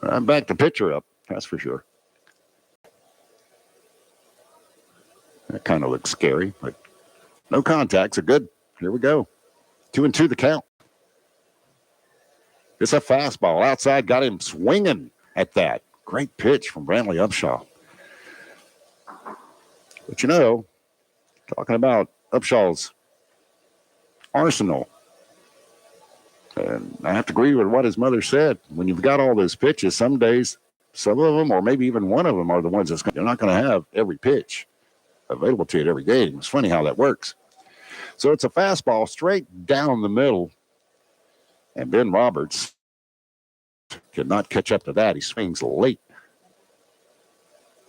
I'm back to pitcher up, that's for sure. That kind of looks scary, but no contacts are good. Here we go. 2-2 the count. It's a fastball outside, got him swinging at that. Great pitch from Brantley Upshaw. But you know, talking about Upshaw's arsenal, and I have to agree with what his mother said. When you've got all those pitches, some days, some of them, or maybe even one of them, are the ones you're not going to have every pitch available to you at every game. It's funny how that works. So it's a fastball straight down the middle, and Ben Roberts cannot catch up to that. He swings late.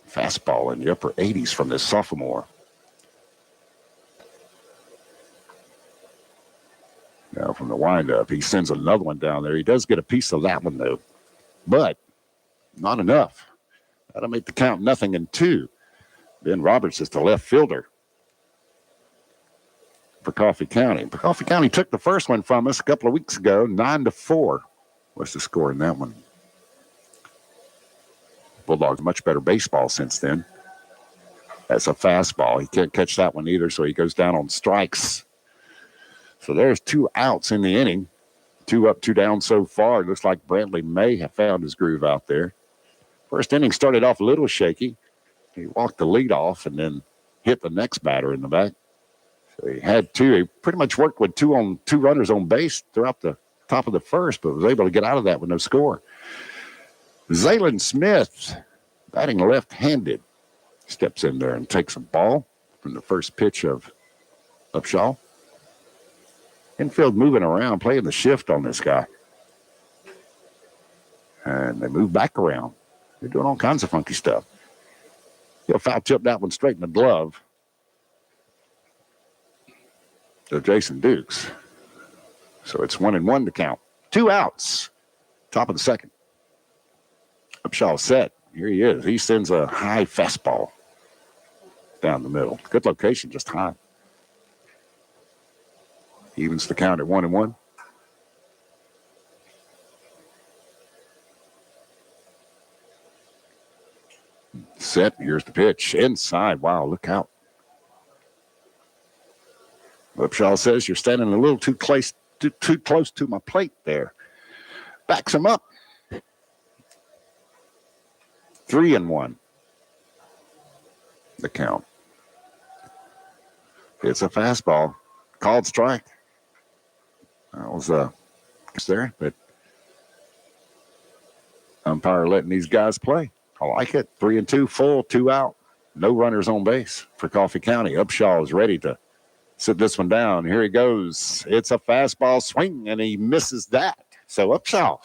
Fastball in the upper 80s from this sophomore. Now from the windup, he sends another one down there. He does get a piece of that one, though, but not enough. That'll make the count 0-2. Ben Roberts is the left fielder for Coffee County. Coffee County took the first one from us a couple of weeks ago. 9-4 was the score in that one. Bulldogs much better baseball since then. That's a fastball. He can't catch that one either, so he goes down on strikes. So there's 2 outs in the inning. 2 up, 2 down so far. It looks like Brantley may have found his groove out there. First inning started off a little shaky. He walked the lead off and then hit the next batter in the back. So he had 2. He pretty much worked with 2 runners on base throughout the top of the first, but was able to get out of that with no score. Zaylin Smith, batting left-handed, steps in there and takes a ball from the first pitch of Upshaw. Infield moving around, playing the shift on this guy. And they move back around. They're doing all kinds of funky stuff. He'll foul tip that one straight in the glove to Jason Dukes. So it's 1-1 to count. 2 outs. Top of the second. Upshaw set. Here he is. He sends a high fastball down the middle. Good location, just high. Evens the count at 1-1. Set. Here's the pitch. Inside. Wow, look out. Upshaw says you're standing a little too close to my plate there. Backs him up. 3-1. The count. It's a fastball. Called strike. That was there, but umpire letting these guys play. I like it. 3-2, full, 2 out. No runners on base for Coffee County. Upshaw is ready to sit this one down. Here he goes. It's a fastball swing, and he misses that. So Upshaw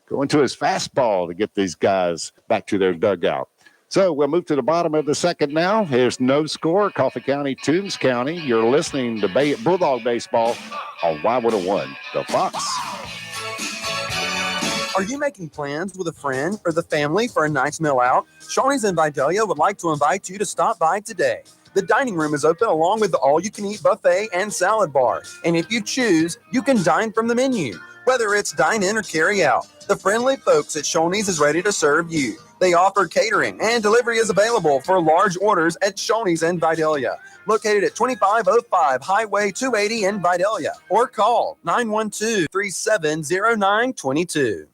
going to his fastball to get these guys back to their dugout. So we'll move to the bottom of the second now. There's no score. Coffee County, Toombs County. You're listening to Bulldog Baseball on Y101, The Fox. Are you making plans with a friend or the family for a nice meal out? Shawnee's in Vidalia would like to invite you to stop by today. The dining room is open along with the all-you-can-eat buffet and salad bar. And if you choose, you can dine from the menu. Whether it's dine in or carry out, the friendly folks at Shawnee's is ready to serve you. They offer catering, and delivery is available for large orders at Shawnee's in Vidalia, located at 2505 Highway 280 in Vidalia, or call 912-370922.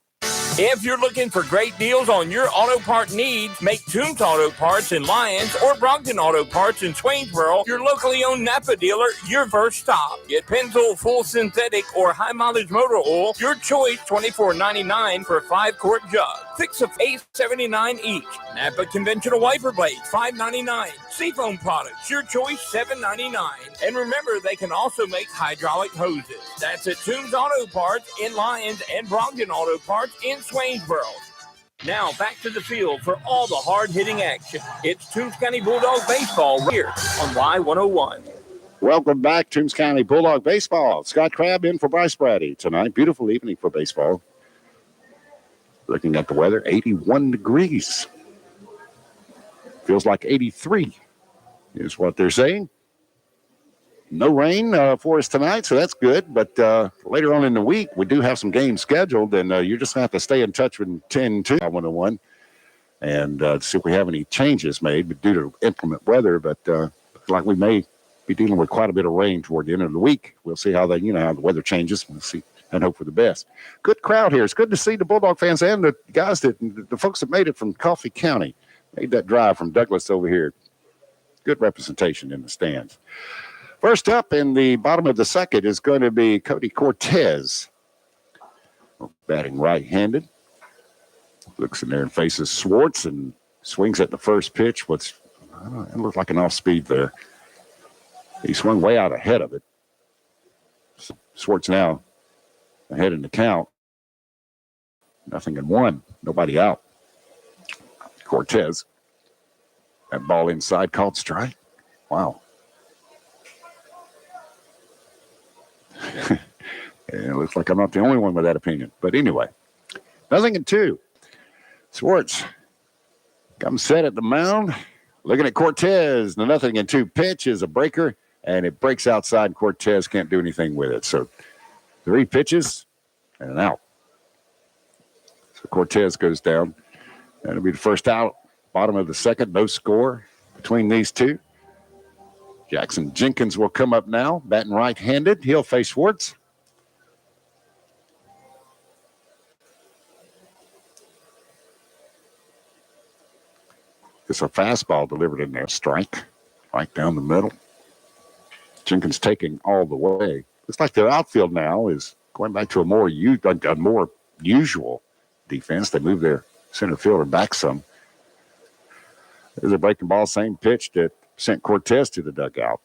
If you're looking for great deals on your auto part needs, make Toombs Auto Parts in Lyons or Brockton Auto Parts in Swainsboro your locally owned Napa dealer your first stop. Get Pennzoil full synthetic or high mileage motor oil, your choice, $24.99 for a 5-quart jug. Fix of $8.79 each. Napa conventional wiper blades, $5.99. Seafoam products, your choice, $7.99. And remember, they can also make hydraulic hoses. That's at Toombs Auto Parts in Lyons and Brockton Auto Parts in Swainsboro. Now back to the field for all the hard-hitting action. It's Toombs County Bulldog Baseball right here on Y101. Welcome back, Toombs County Bulldog Baseball. Scott Crabb in for Bryce Brady tonight. Beautiful evening for baseball. Looking at the weather, 81 degrees. Feels like 83 is what they're saying. no rain for us tonight, so that's good. But later on in the week, we do have some games scheduled, and you're just going to have to stay in touch with 10-2 101 and see if we have any changes made due to inclement weather. But like we may be dealing with quite a bit of rain toward the end of the week. We'll see how how the weather changes. We'll see and hope for the best. Good crowd here. It's good to see the Bulldog fans and the guys the folks that made it from Coffee County, made that drive from Douglas over here. Good representation in the stands. First up in the bottom of the second is going to be Cody Cortez, batting right-handed. Looks in there and faces Swartz and swings at the first pitch. It looked like an off-speed there. He swung way out ahead of it. Swartz now ahead in the count. 0-1. Nobody out. Cortez. That ball inside called strike. Wow. And it looks like I'm not the only one with that opinion. But anyway, 0-2. Swartz comes set at the mound. Looking at Cortez. The 0-2 pitch is a breaker, and it breaks outside, and Cortez can't do anything with it. So 3 pitches and an out. So Cortez goes down. That'll be the first out. Bottom of the second, no score between these two. Jackson Jenkins will come up now, batting right-handed. He'll face Swartz. It's a fastball delivered in there. Strike right down the middle. Jenkins taking all the way. Looks like their outfield now is going back to a more usual defense. They move their center fielder back some. There's a breaking ball, same pitch that sent Cortez to the dugout.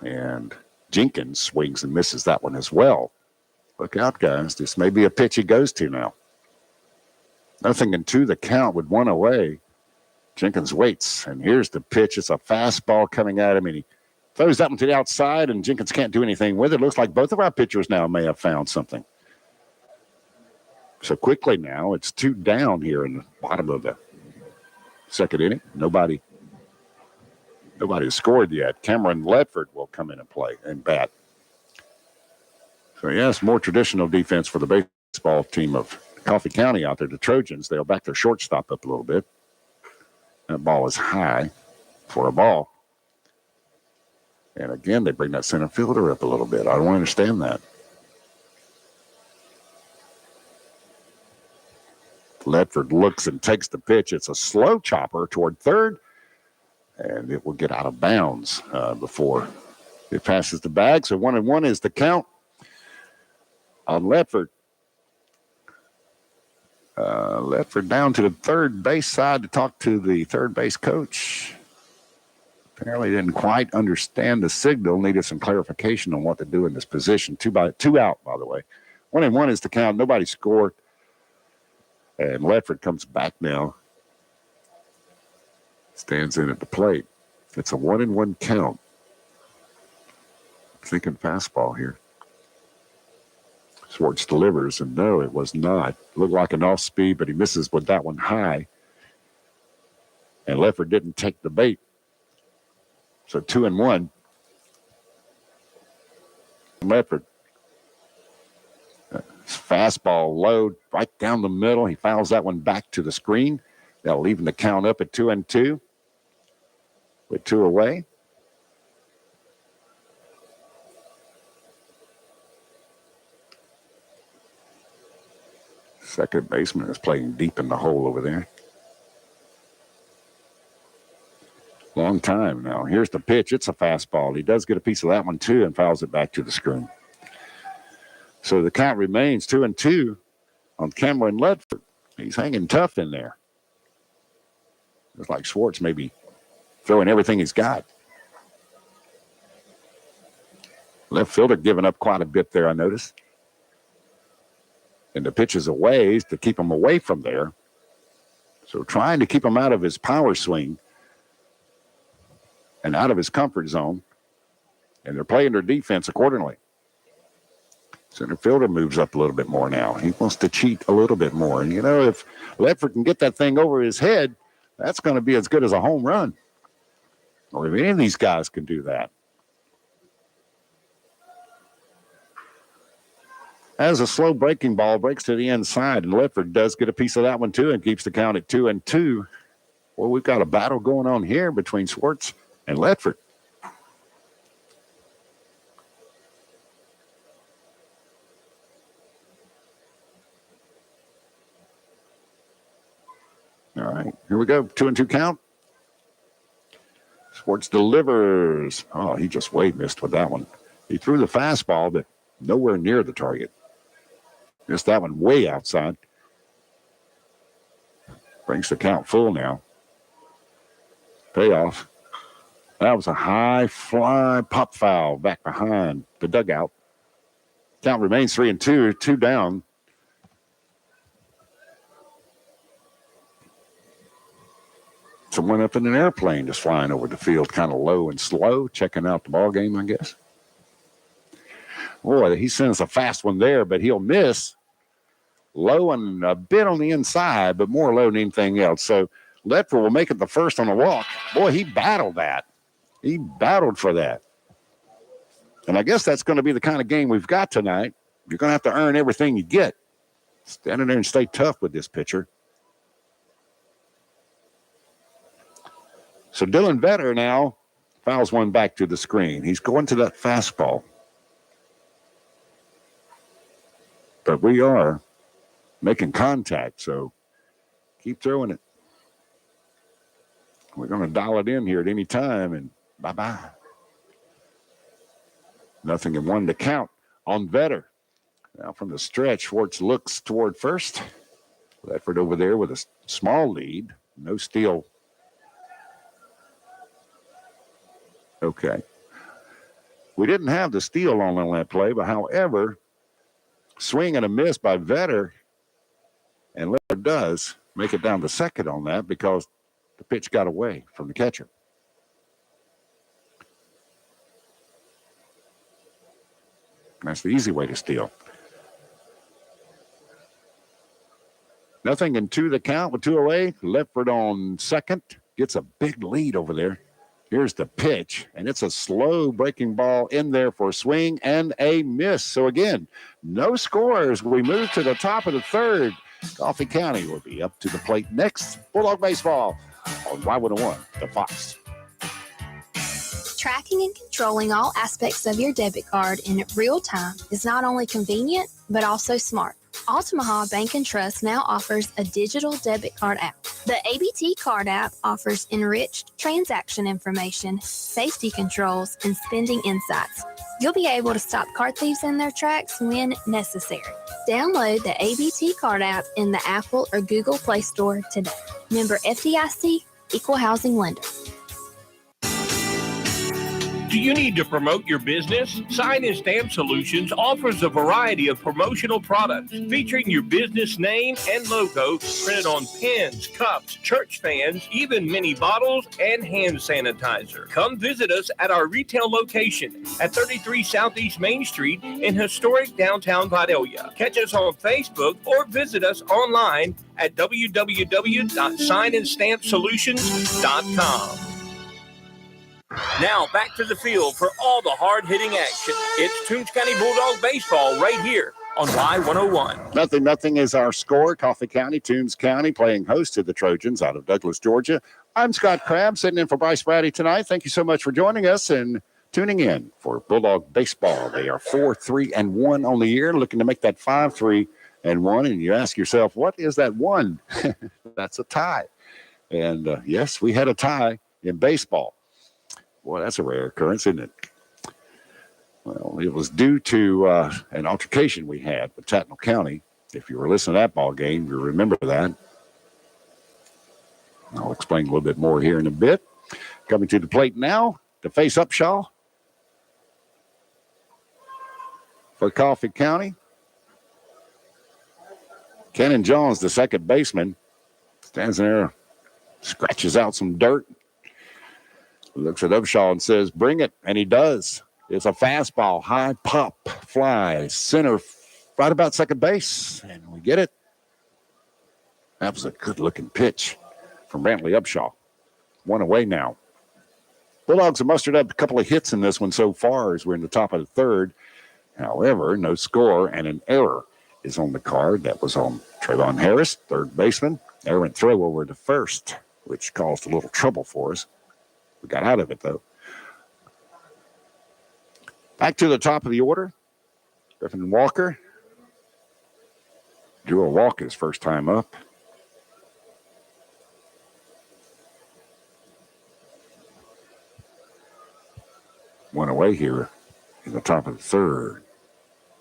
And Jenkins swings and misses that one as well. Look out, guys. This may be a pitch he goes to now. 0-2 the count with 1 away. Jenkins waits, and here's the pitch. It's a fastball coming at him, and he throws that one to the outside, and Jenkins can't do anything with it. Looks like both of our pitchers now may have found something. So quickly now, it's 2 down here in the bottom of the second inning. Nobody has scored yet. Cameron Ledford will come in and play and bat. So, yes, more traditional defense for the baseball team of Coffee County out there. The Trojans, they'll back their shortstop up a little bit. That ball is high for a ball. And again, they bring that center fielder up a little bit. I don't understand that. Ledford looks and takes the pitch. It's a slow chopper toward third, and it will get out of bounds before it passes the bag. So 1-1 is the count on Ledford. Ledford down to the third base side to talk to the third base coach. Apparently didn't quite understand the signal. Needed some clarification on what to do in this position. 2 out, by the way. 1-1 is the count. Nobody scored. And Ledford comes back now. Stands in at the plate. It's a 1-1 count. Thinking fastball here. Swartz delivers, and no, it was not. Looked like an off speed, but he misses with that one high. And Ledford didn't take the bait. So 2-1. Ledford. Fastball low right down the middle. He fouls that one back to the screen. That'll even the count up at 2-2 with 2 away. Second baseman is playing deep in the hole over there. Long time now. Here's the pitch. It's a fastball. He does get a piece of that one too and fouls it back to the screen. So the count remains 2-2 on Cameron Ledford. He's hanging tough in there. Looks like Swartz may be throwing everything he's got. Left fielder giving up quite a bit there, I noticed. And the pitch is away to keep him away from there. So trying to keep him out of his power swing and out of his comfort zone. And they're playing their defense accordingly. Center fielder moves up a little bit more now. He wants to cheat a little bit more. And, if Ledford can get that thing over his head, that's going to be as good as a home run. Or if any of these guys can do that. Has a slow breaking ball, breaks to the inside, and Ledford does get a piece of that one too and keeps the count at 2-2. Well, we've got a battle going on here between Schwartz and Ledford. All right, here we go. 2-2 count. Schwartz delivers. Oh, he just way missed with that one. He threw the fastball, but nowhere near the target. Missed that one way outside. Brings the count full now. Payoff. That was a high fly pop foul back behind the dugout. Count remains 3-2, 2 down. Someone up in an airplane just flying over the field, kind of low and slow, checking out the ball game, I guess. Boy, he sends a fast one there, but he'll miss. Low and a bit on the inside, but more low than anything else. So Ledford will make it the first on the walk. Boy, he battled that. He battled for that. And I guess that's going to be the kind of game we've got tonight. You're going to have to earn everything you get. Stand in there and stay tough with this pitcher. So Dylan Vetter now fouls one back to the screen. He's going to that fastball. But we are making contact, so keep throwing it. We're going to dial it in here at any time, and bye-bye. Nothing in one to count on Vetter. Now from the stretch, Schwartz looks toward first. Ledford over there with a small lead. No steal. Okay. We didn't have the steal on that play, but however, swing and a miss by Vetter, and Ledford does make it down to second on that because the pitch got away from the catcher. That's the easy way to steal. Nothing in 2 the count with 2 away. Ledford on second. Gets a big lead over there. Here's the pitch, and it's a slow breaking ball in there for a swing and a miss. So again, no scores. We move to the top of the third. Coffee County will be up to the plate next. Bulldog Baseball on Y101, the Fox. Tracking and controlling all aspects of your debit card in real time is not only convenient, but also smart. Altamaha Bank and Trust now offers a digital debit card app. The ABT card app offers enriched transaction information, safety controls, and spending insights. You'll be able to stop card thieves in their tracks when necessary. Download the ABT card app in the Apple or Google Play Store today. Member FDIC, Equal Housing Lender. Do you need to promote your business? Sign and Stamp Solutions offers a variety of promotional products featuring your business name and logo printed on pins, cups, church fans, even mini bottles and hand sanitizer. Come visit us at our retail location at 33 Southeast Main Street in historic downtown Vidalia. Catch us on Facebook or visit us online at www.signandstampsolutions.com. Now back to the field for all the hard-hitting action. It's Toombs County Bulldog Baseball right here on Y101. Nothing is our score. Coffee County, Toombs County playing host to the Trojans out of Douglas, Georgia. I'm Scott Crabb, sitting in for Bryce Brady tonight. Thank you so much for joining us and tuning in for Bulldog Baseball. They are 4-3-1 on the year, looking to make that 5-3-1. And you ask yourself, what is that one? That's a tie. And yes, we had a tie in baseball. Boy, that's a rare occurrence, isn't it? Well, it was due to an altercation we had with Tattnall County. If you were listening to that ball game, you remember that. I'll explain a little bit more here in a bit. Coming to the plate now to face Upshaw for Coffee County. Kennon Jones, the second baseman, stands there, scratches out some dirt. Looks at Upshaw and says, bring it. And he does. It's a fastball, high pop, fly, center, right about second base. And we get it. That was a good-looking pitch from Brantley Upshaw. 1 away now. Bulldogs have mustered up a couple of hits in this one so far as we're in the top of the third. However, no score and an error is on the card. That was on Trayvon Harris, third baseman. Errant throw over to first, which caused a little trouble for us. We got out of it, though. Back to the top of the order. Griffin Walker. Drew a walk his first time up. One away here in the top of the third.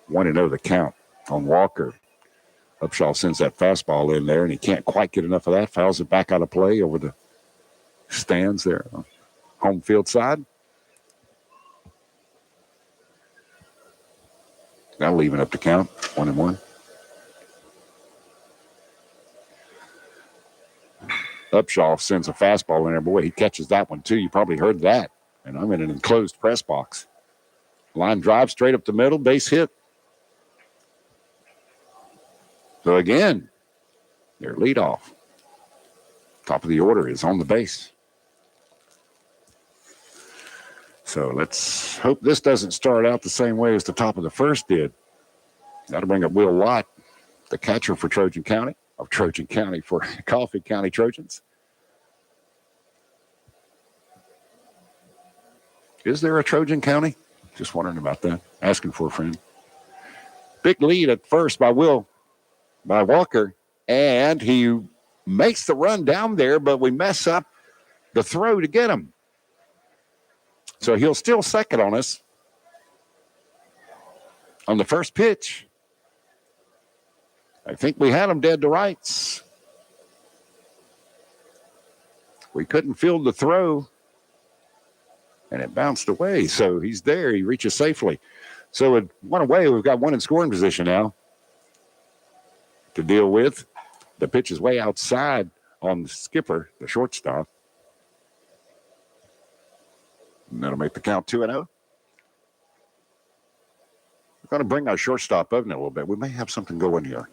1-0 the count on Walker. Upshaw sends that fastball in there, and he can't quite get enough of that. Fouls it back out of play over the stands there on home field side. That'll even up the count, 1-1. Upshaw sends a fastball in there. Boy, he catches that one, too. You probably heard that. And I'm in an enclosed press box. Line drive straight up the middle, base hit. So again, their leadoff. Top of the order is on the base. So let's hope this doesn't start out the same way as the top of the first did. That'll bring up Will Lott, the catcher for Trojan County, or Trojan County for Coffee County Trojans. Is there a Trojan County? Just wondering about that. Asking for a friend. Big lead at first by Walker, and he makes the run down there, but we mess up the throw to get him. So he'll still second on us on the first pitch. I think we had him dead to rights. We couldn't field the throw, and it bounced away. So he's there. He reaches safely. So it went away. We've got one in scoring position now to deal with. The pitch is way outside on the skipper, the shortstop. And that'll make the count 2-0. We're going to bring our shortstop up in a little bit. We may have something going here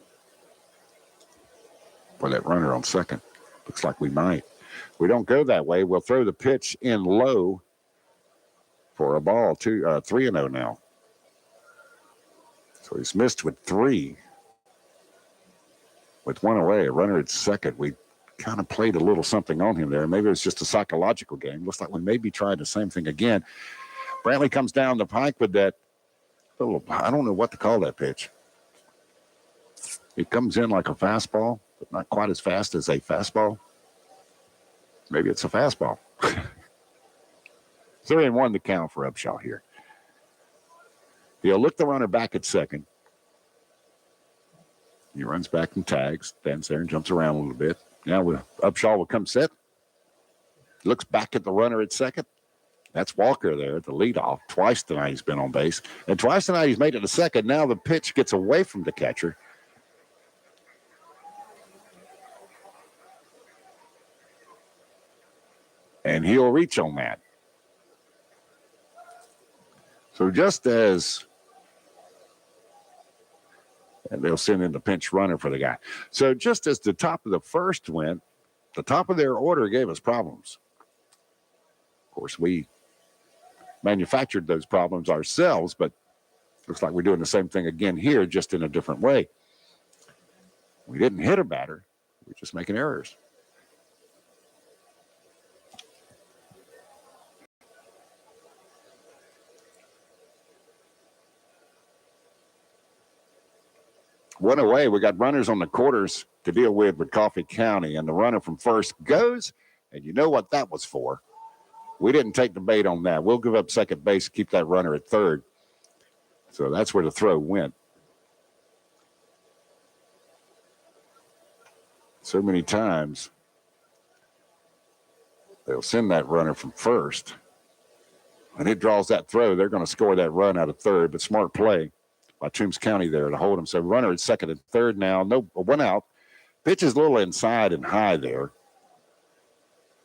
for that runner on second. Looks like we might. We don't go that way. We'll throw the pitch in low for a ball. 3-0 now. So he's missed with 3. With 1 away, a runner at second. We kind of played a little something on him there. Maybe it was just a psychological game. Looks like we may be trying the same thing again. Brantley comes down the pike with that little, I don't know what to call that pitch. It comes in like a fastball, but not quite as fast as a fastball. Maybe it's a fastball. 3-1 the count for Upshaw here. He'll look the runner back at second. He runs back and tags, stands there and jumps around a little bit. Now Upshaw will come set. Looks back at the runner at second. That's Walker there, the leadoff. Twice tonight he's been on base. And twice tonight he's made it to second. Now the pitch gets away from the catcher. And he'll reach on that. So just as... and they'll send in the pinch runner for the guy. So just as the top of the first went, the top of their order gave us problems. Of course, we manufactured those problems ourselves, but looks like we're doing the same thing again here, just in a different way. We didn't hit a batter. We're just making errors. One away, we got runners on the quarters to deal with Coffee County, and the runner from first goes, and you know what that was for. We didn't take the bait on that. We'll give up second base, keep that runner at third. So that's where the throw went. So many times they'll send that runner from first, and it draws that throw. They're going to score that run out of third, but smart play by Toombs County there to hold him. So runner at second and third now. No, 1 out. Pitch is a little inside and high there.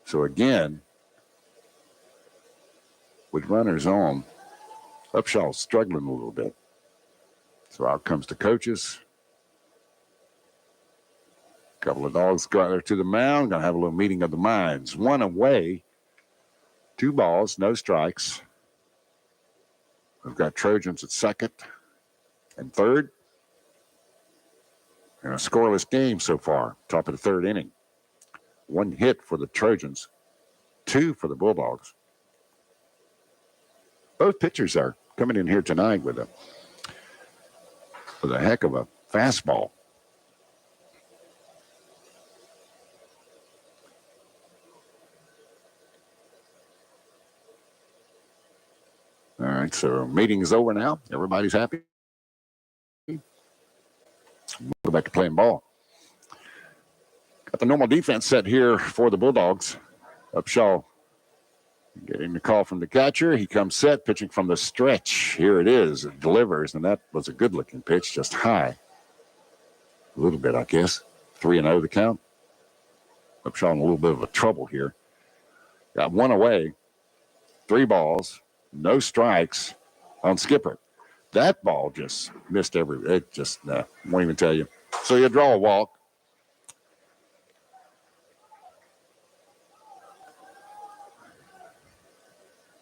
So again, with runners on, Upshaw's struggling a little bit. So out comes the coaches. A couple of dogs go out there to the mound. Going to have a little meeting of the minds. 1 away, 2 balls, no strikes. We've got Trojans at second. and third. And a scoreless game so far, top of the third inning. 1 hit for the Trojans, 2 for the Bulldogs. Both pitchers are coming in here tonight with a heck of a fastball. All right, so meeting is over now. Everybody's happy. Go back to playing ball. Got the normal defense set here for the Bulldogs. Upshaw getting the call from the catcher. He comes set, pitching from the stretch. Here it is. It delivers, and that was a good-looking pitch, just high. A little bit, I guess. 3-0 the count. Upshaw in a little bit of a trouble here. Got 1 away. 3 balls. No strikes on Skipper. That ball just missed it just, won't even tell you. So you draw a walk.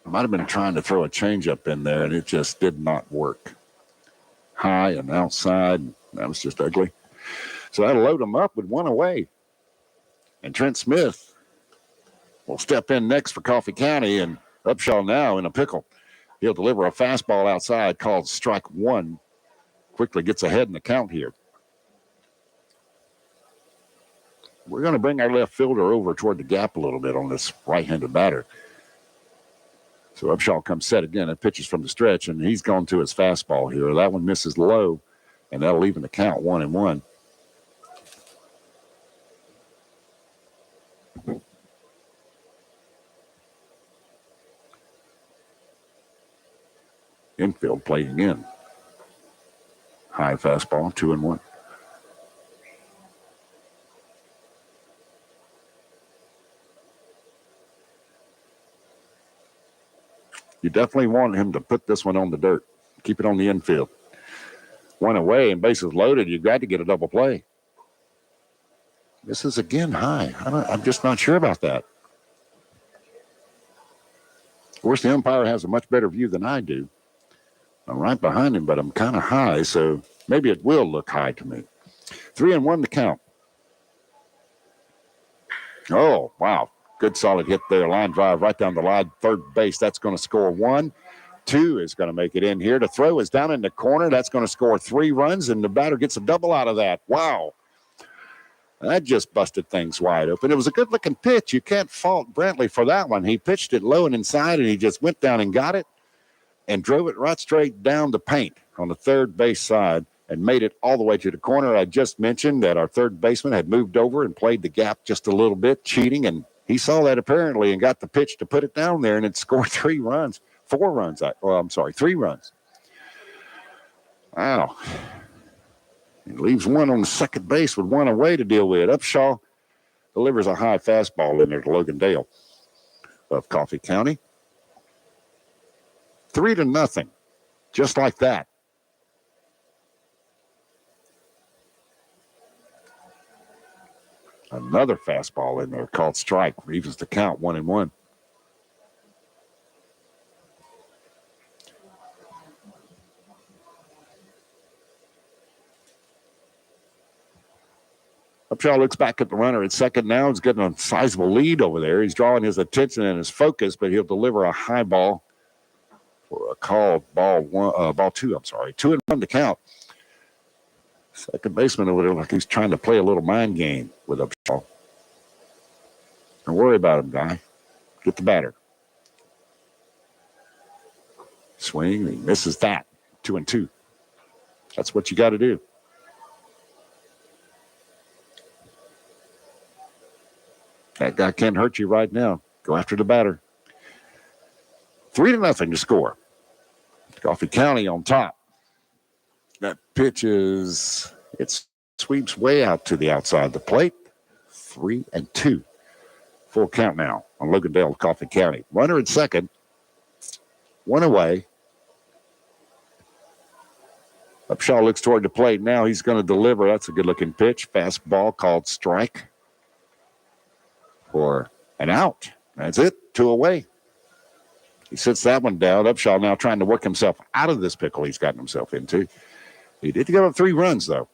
I might have been trying to throw a changeup in there, and it just did not work. High and outside. That was just ugly. So that'll load them up with 1 away. And Trent Smith will step in next for Coffee County, and Upshaw now in a pickle. He'll deliver a fastball outside called strike 1. Quickly gets ahead in the count here. We're going to bring our left fielder over toward the gap a little bit on this right-handed batter. So Upshaw comes set again and pitches from the stretch, and he's gone to his fastball here. That one misses low, and that'll even the count 1-1. Infield playing in. High fastball, 2-1. You definitely want him to put this one on the dirt. Keep it on the infield. 1 away and bases loaded. You've got to get a double play. This is again high. I'm just not sure about that. Of course, the umpire has a much better view than I do. I'm right behind him, but I'm kind of high, so maybe it will look high to me. 3-1 the count. Oh, wow. Good solid hit there. Line drive right down the line. Third base. That's going to score 1. 2 is going to make it in here. The throw is down in the corner. That's going to score 3 runs, and the batter gets a double out of that. Wow. That just busted things wide open. It was a good-looking pitch. You can't fault Brantley for that one. He pitched it low and inside, and he just went down and got it and drove it right straight down the paint on the third base side and made it all the way to the corner. I just mentioned that our third baseman had moved over and played the gap just a little bit, cheating, and he saw that apparently and got the pitch to put it down there, and it scored 3 runs. 4 runs. 3 runs. Wow. He leaves 1 on the second base with 1 away to deal with. Upshaw delivers a high fastball in there to Logan Dale of Coffee County. 3-0, just like that. Another fastball in there called strike. Evens the count 1-1. Upshaw looks back at the runner at second now. He's getting a sizable lead over there. He's drawing his attention and his focus, but he'll deliver a high ball for a called ball 2. 2-1 to count. Second baseman over there like he's trying to play a little mind game with Upshaw. Don't worry about him, guy. Get the batter. Swing, he misses that. 2-2. That's what you got to do. That guy can't hurt you right now. Go after the batter. 3-0 to score. Coffee County on top. That pitch it sweeps way out to the outside of the plate. 3-2. Full count now on Logandale, Coffee County. Runner at second. 1 away. Upshaw looks toward the plate now. He's going to deliver. That's a good-looking pitch. Fastball called strike for an out. That's it. 2 away. He sits that one down. Upshaw now trying to work himself out of this pickle he's gotten himself into. He did give up 3 runs, though.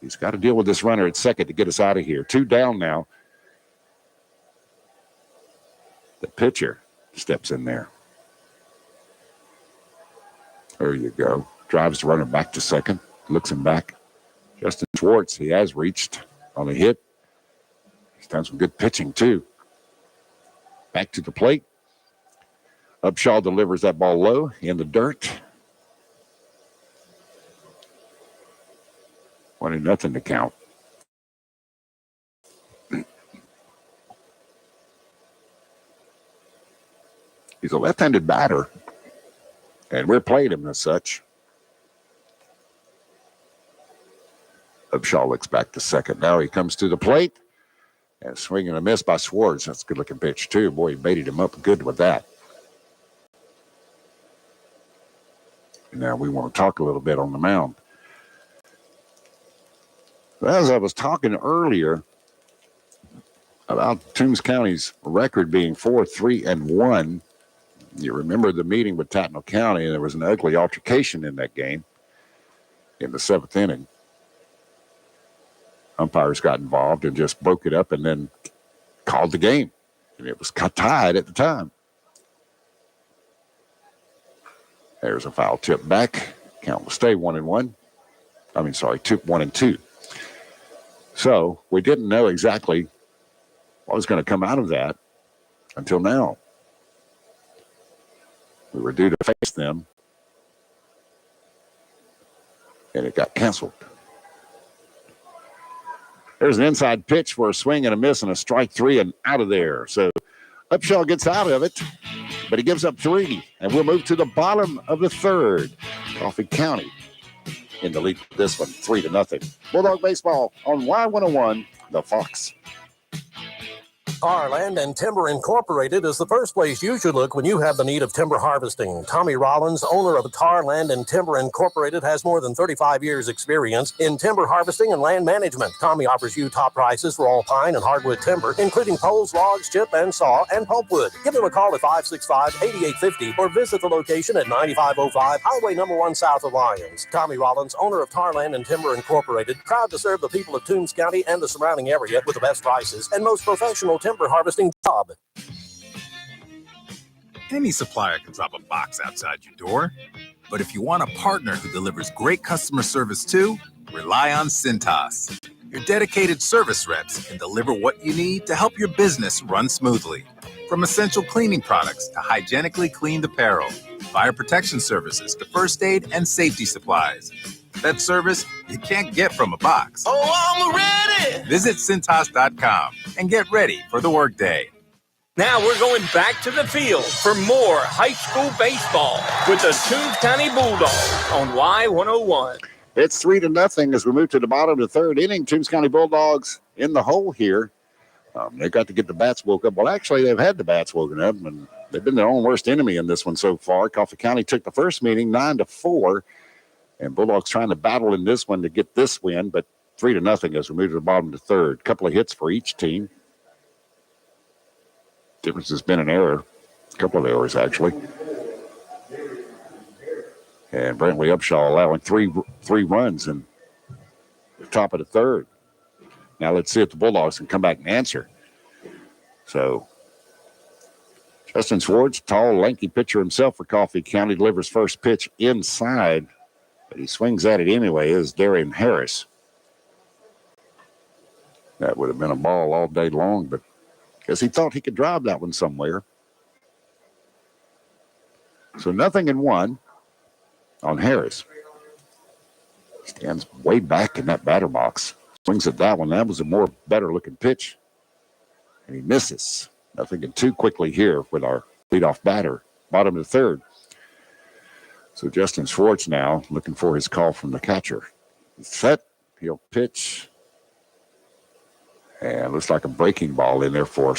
He's got to deal with this runner at second to get us out of here. 2 down now. The pitcher steps in there. There you go. Drives the runner back to second. Looks him back. Justin Schwartz, he has reached on a hit. He's done some good pitching, too. Back to the plate. Upshaw delivers that ball low in the dirt. 1-0 to count. He's a left-handed batter, and we're playing him as such. Upshaw looks back to second. Now he comes to the plate, and swing and a miss by Schwartz. That's a good-looking pitch, too. Boy, he baited him up good with that. Now we want to talk a little bit on the mound. As I was talking earlier about Toombs County's record being 4-3-1, you remember the meeting with Tattnall County, and there was an ugly altercation in that game in the 7th inning. Umpires got involved and just broke it up and then called the game. And it was tied at the time. There's a foul tip back. Count will stay 1-1. 2-1-2. So we didn't know exactly what was going to come out of that until now. We were due to face them, and it got canceled. There's an inside pitch for a swing and a miss and a strike 3 and out of there. So Upshaw gets out of it, but he gives up 3, and we'll move to the bottom of the 3rd. Coffee County in the lead for this one, 3-0. Bulldog Baseball on Y101, the Fox. Tar Land and Timber Incorporated is the first place you should look when you have the need of timber harvesting. Tommy Rollins, owner of Tar Land and Timber Incorporated, has more than 35 years' experience in timber harvesting and land management. Tommy offers you top prices for all pine and hardwood timber, including poles, logs, chip and saw, and pulpwood. Give him a call at 565-8850 or visit the location at 9505 Highway No. 1 south of Lyons. Tommy Rollins, owner of Tar Land and Timber Incorporated, proud to serve the people of Toombs County and the surrounding area with the best prices and most professional timber harvesting job. Any supplier can drop a box outside your door. But if you want a partner who delivers great customer service too, rely on Cintas. Your dedicated service reps can deliver what you need to help your business run smoothly. From essential cleaning products to hygienically cleaned apparel, fire protection services to first aid and safety supplies. That service you can't get from a box. Oh, I'm ready! Visit Cintas.com and get ready for the workday. Now we're going back to the field for more high school baseball with the Toombs County Bulldogs on Y101. It's 3-0 as we move to the bottom of the 3rd inning. Toombs County Bulldogs in the hole here. They've got to get the bats woke up. Well, actually, they've had the bats woken up, and they've been their own worst enemy in this one so far. Coffee County took the first meeting 9-4. And Bulldogs trying to battle in this one to get this win, but 3-0 as we move to the bottom of the 3rd. Couple of hits for each team. Difference has been an error. A couple of errors, actually. And Brantley Upshaw allowing three runs in the top of the 3rd. Now let's see if the Bulldogs can come back and answer. So Justin Schwartz, tall, lanky pitcher himself for Coffee County, delivers first pitch inside. But he swings at it anyway, is Darian Harris. That would have been a ball all day long, but because he thought he could drive that one somewhere. So 0-1 on Harris. Stands way back in that batter box. Swings at that one. That was a more better-looking pitch. And he misses. 0-2 quickly here with our leadoff batter. Bottom of the 3rd. So Justin Schwartz now looking for his call from the catcher. He's set. He'll pitch. And looks like a breaking ball in there for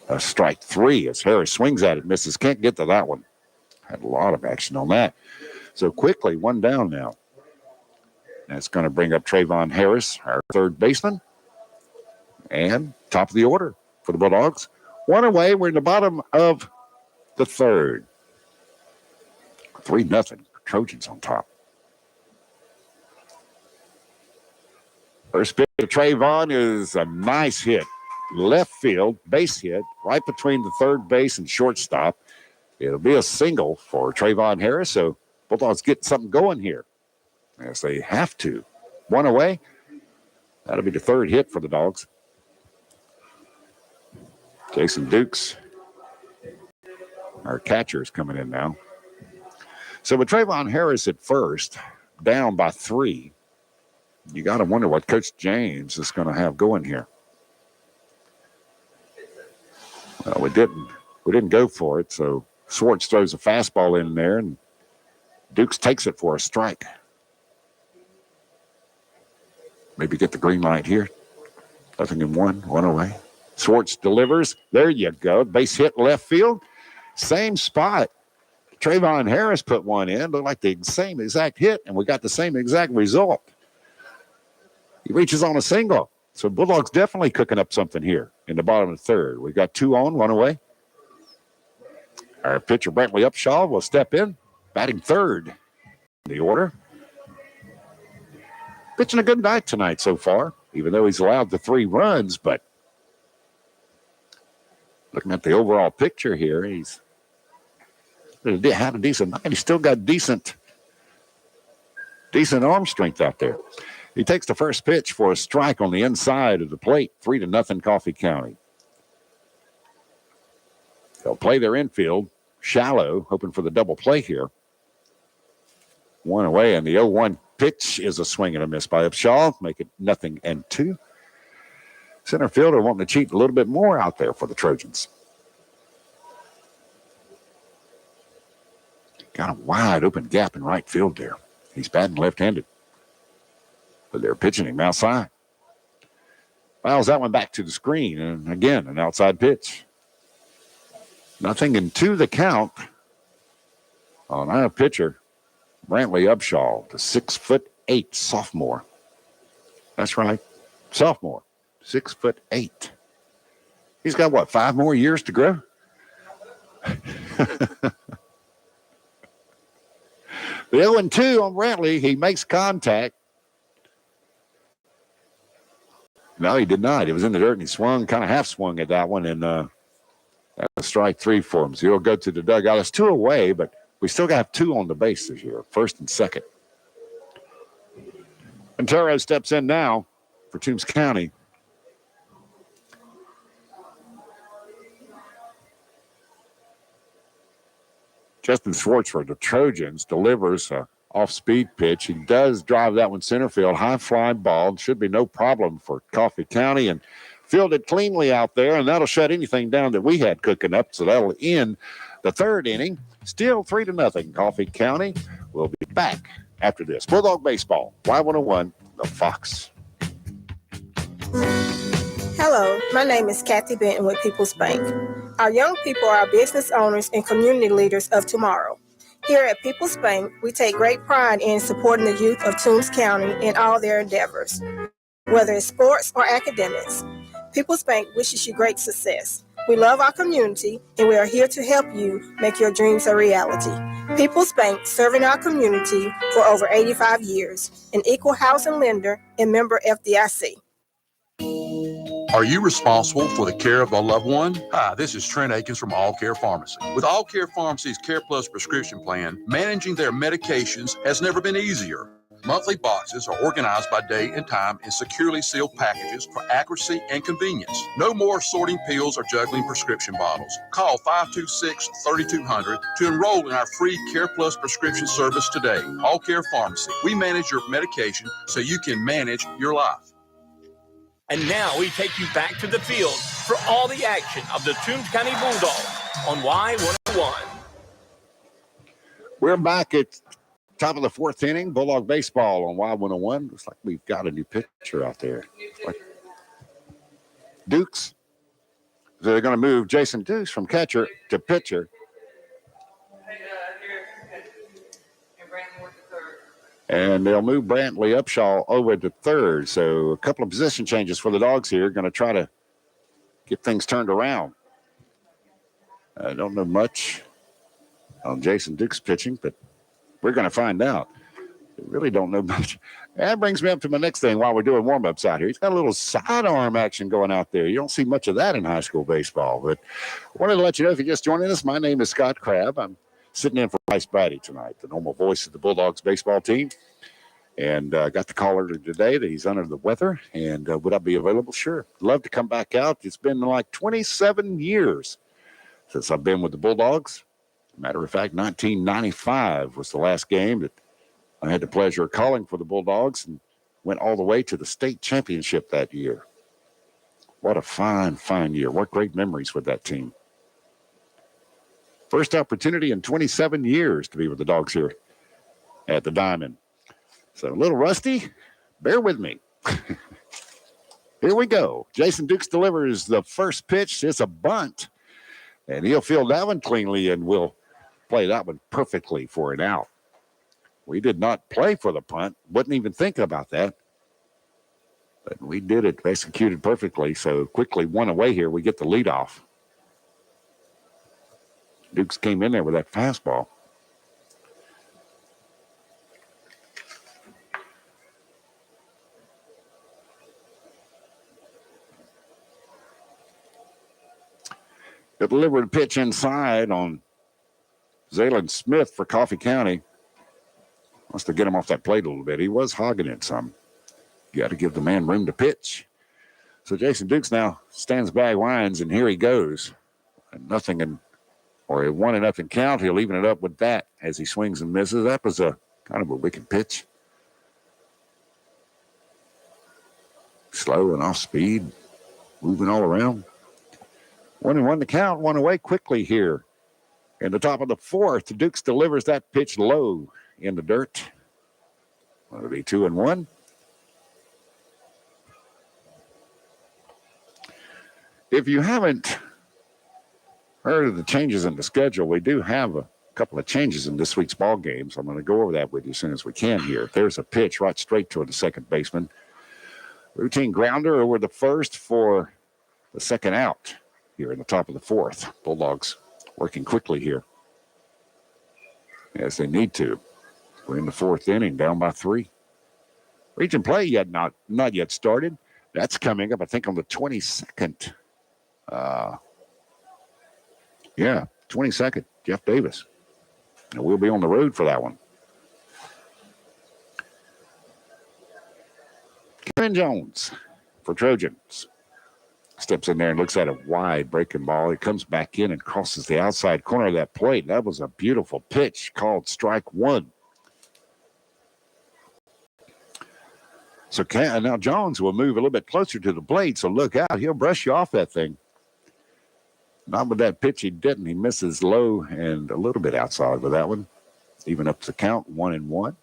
a strike 3 as Harris swings at it, misses. Can't get to that one. Had a lot of action on that. So quickly, 1 down now. That's going to bring up Trayvon Harris, our 3rd baseman. And top of the order for the Bulldogs. 1 away. We're in the bottom of the 3rd. 3-0. Trojans on top. First pitch to Trayvon is a nice hit. Left field, base hit, right between the third base and shortstop. It'll be a single for Trayvon Harris, so Bulldogs get something going here. Yes, they have to. One away. That'll be the third hit for the Dogs. Jason Dukes, our catcher, is coming in now. So with Trayvon Harris at first, down by 3, you got to wonder what Coach James is going to have going here. Well, we didn't go for it, so Swartz throws a fastball in there, and Dukes takes it for a strike. Maybe get the green light here. Nothing in one away. Swartz delivers. There you go. Base hit left field. Same spot. Trayvon Harris put one in. Looked like the same exact hit, and we got the same exact result. He reaches on a single. So Bulldogs definitely cooking up something here in the bottom of the third. We got 2 on, 1 away. Our pitcher, Brantley Upshaw, will step in, batting third in the order. Pitching a good night tonight so far, even though he's allowed the 3 runs. But looking at the overall picture here, he's had a decent night. He's still got decent arm strength out there. He takes the first pitch for a strike on the inside of the plate, 3-0 Coffee County. They'll play their infield shallow, hoping for the double play here. 1 away, and the 0-1 pitch is a swing and a miss by Upshaw, make it 0-2. Center fielder wanting to cheat a little bit more out there for the Trojans. Got a wide open gap in right field there. He's batting left-handed, but they're pitching him outside. Fouls that one back to the screen, and again, an outside pitch. 0-2 the count on our pitcher, Brantley Upshaw, the 6'8" sophomore. That's right, sophomore, 6'8". He's got, 5 more years to grow? The 0-2 on Brantley, he makes contact. No, he did not. He was in the dirt and he swung, kind of half swung at that one, and that was strike 3 for him. So he'll go to the dugout. It's 2 away, but we still got 2 on the base this year, first and second. Montero steps in now for Toombs County. Justin Swartz for the Trojans delivers a off-speed pitch. He does drive that one center field. High fly ball. Should be no problem for Coffee County, and fielded cleanly out there, and that'll shut anything down that we had cooking up. So that'll end the third inning. Still 3-0 Coffee County. We'll be back after this. Bulldog Baseball, Y101, The Fox. Hello, my name is Kathy Benton with People's Bank. Our young people are business owners and community leaders of tomorrow. Here at People's Bank, we take great pride in supporting the youth of Toombs County in all their endeavors, whether it's sports or academics. People's Bank wishes you great success. We love our community, and we are here to help you make your dreams a reality. People's Bank, serving our community for over 85 years, an equal housing lender and member FDIC. Are you responsible for the care of a loved one? Hi, this is Trent Akins from All Care Pharmacy. With All Care Pharmacy's Care Plus prescription plan, managing their medications has never been easier. Monthly boxes are organized by date and time in securely sealed packages for accuracy and convenience. No more sorting pills or juggling prescription bottles. Call 526-3200 to enroll in our free Care Plus prescription service today. All Care Pharmacy. We manage your medication so you can manage your life. And now we take you back to the field for all the action of the Toombs County Bulldogs on Y101. We're back at top of the fourth inning. Bulldog Baseball on Y101. Looks like we've got a new pitcher out there. Dukes. So they're going to move Jason Dukes from catcher to pitcher. And they'll move Brantley Upshaw over to third. So a couple of position changes for the Dogs here. Going to try to get things turned around. I don't know much on Jason Dukes pitching, but we're going to find out. Really don't know much. That brings me up to my next thing while we're doing warm-ups out here. He's got a little sidearm action going out there. You don't see much of that in high school baseball. But I wanted to let you know, if you're just joining us, my name is Scott Crabb. I'm sitting in for Bryce Batty tonight, the normal voice of the Bulldogs baseball team. And got the caller today that he's under the weather. And would I be available? Sure. Love to come back out. It's been like 27 years since I've been with the Bulldogs. Matter of fact, 1995 was the last game that I had the pleasure of calling for the Bulldogs and went all the way to the state championship that year. What a fine, fine year. What great memories with that team. First opportunity in 27 years to be with the Dogs here at the Diamond. So a little rusty. Bear with me. Here we go. Jason Dukes delivers the first pitch. It's a bunt. And he'll field that one cleanly and will play that one perfectly for an out. We did not play for the punt. Wasn't even thinking about that. But we did it, executed perfectly. So quickly one away here. We get the lead off. Dukes came in there with that fastball. He'll deliver the pitch inside on Zaylin Smith for Coffee County. Wants to get him off that plate a little bit. He was hogging it some. You got to give the man room to pitch. So Jason Dukes now stands back, winds, and here he goes. And nothing in, or a 1-0 count. He'll even it up with that as he swings and misses. That was a kind of a wicked pitch. Slow and off speed, moving all around. 1-1 the count, one away quickly here. In the top of the fourth, Dukes delivers that pitch low in the dirt. It'll be 2-1. If you haven't heard of the changes in the schedule, we do have a couple of changes in this week's ball games. I'm going to go over that with you as soon as we can here. There's a pitch right straight toward the second baseman. Routine grounder over the first for the second out here in the top of the fourth. Bulldogs working quickly here as they need to. We're in the fourth inning, down by 3. Region play yet not yet started. That's coming up, I think, on the 22nd. 22nd, Jeff Davis. And we'll be on the road for that one. Kevin Jones for Trojans. Steps in there and looks at a wide breaking ball. He comes back in and crosses the outside corner of that plate. That was a beautiful pitch called strike one. So now Jones will move a little bit closer to the plate, so look out. He'll brush you off that thing. Not with that pitch, he didn't. He misses low and a little bit outside with that one. Even up to the count, 1-1.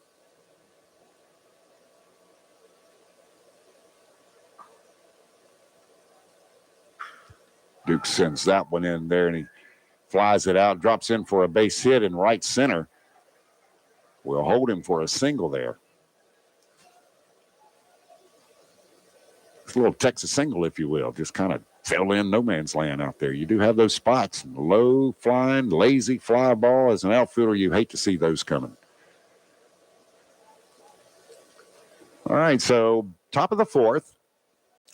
Duke sends that one in there, and he flies it out, drops in for a base hit in right center. We'll hold him for a single there. It's a little Texas single, if you will. Just kind of fell in no man's land out there. You do have those spots. Low flying, lazy fly ball. As an outfielder, you hate to see those coming. All right, so top of the fourth.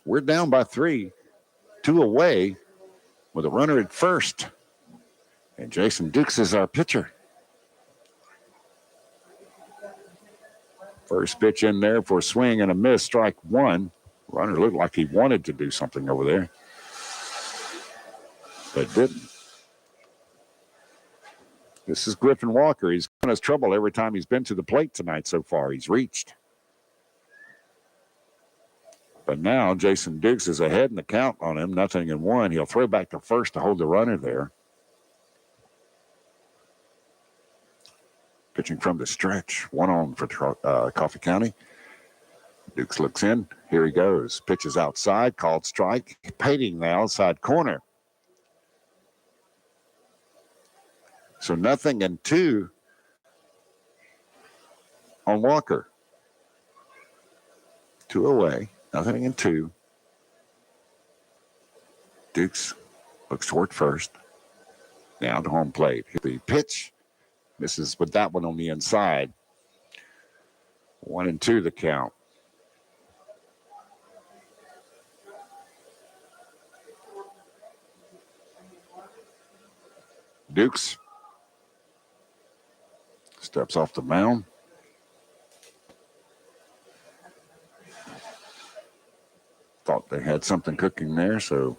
We're down by 3, 2 away with a runner at first. And Jason Dukes is our pitcher. First pitch in there for a swing and a miss, strike one. Runner looked like he wanted to do something over there, but didn't. This is Griffin Walker. He's given us trouble every time he's been to the plate tonight so far. He's reached. But now Jason Dukes is ahead in the count on him, 0-1. He'll throw back to first to hold the runner there. Pitching from the stretch, 1-0 for Coffee County. Dukes looks in. Here he goes. Pitches outside, called strike. Painting the outside corner. So 0-2 on Walker. 2 away. 0-2. Dukes looks toward first. Now to home plate. The pitch. Misses with that one on the inside. 1-2 the count. Dukes steps off the mound. Thought they had something cooking there, so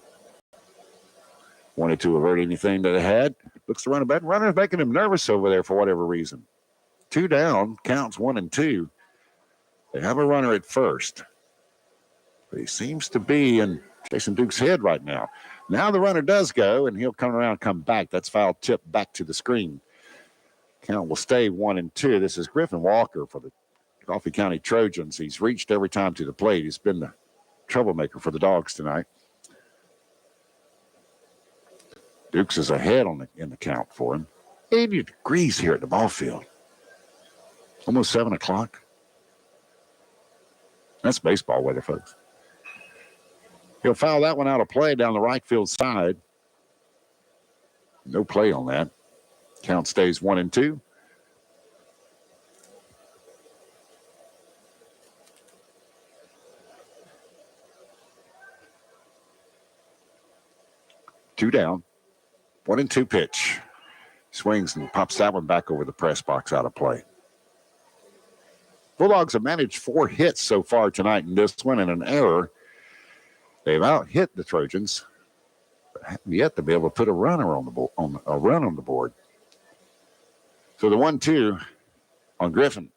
wanted to avert anything that they had. Looks to run a bad runner's making him nervous over there for whatever reason. 2 down, counts 1-2. They have a runner at first. But he seems to be in Jason Duke's head right now. Now the runner does go, and he'll come around and come back. That's foul tip back to the screen. Count will stay 1-2. This is Griffin Walker for the Coffee County Trojans. He's reached every time to the plate. He's been the troublemaker for the Dogs tonight. Dukes is ahead in the count for him. 80 degrees here at the ball field. Almost 7 o'clock. That's baseball weather, folks. He'll foul that one out of play down the right field side. No play on that. Count stays 1-2. Two down. 1-2 pitch. Swings and pops that one back over the press box out of play. Bulldogs have managed 4 hits so far tonight in this one and an error. They've out-hit the Trojans, but haven't yet to be able to put a runner on a run on the board. So the 1-2 on Griffin.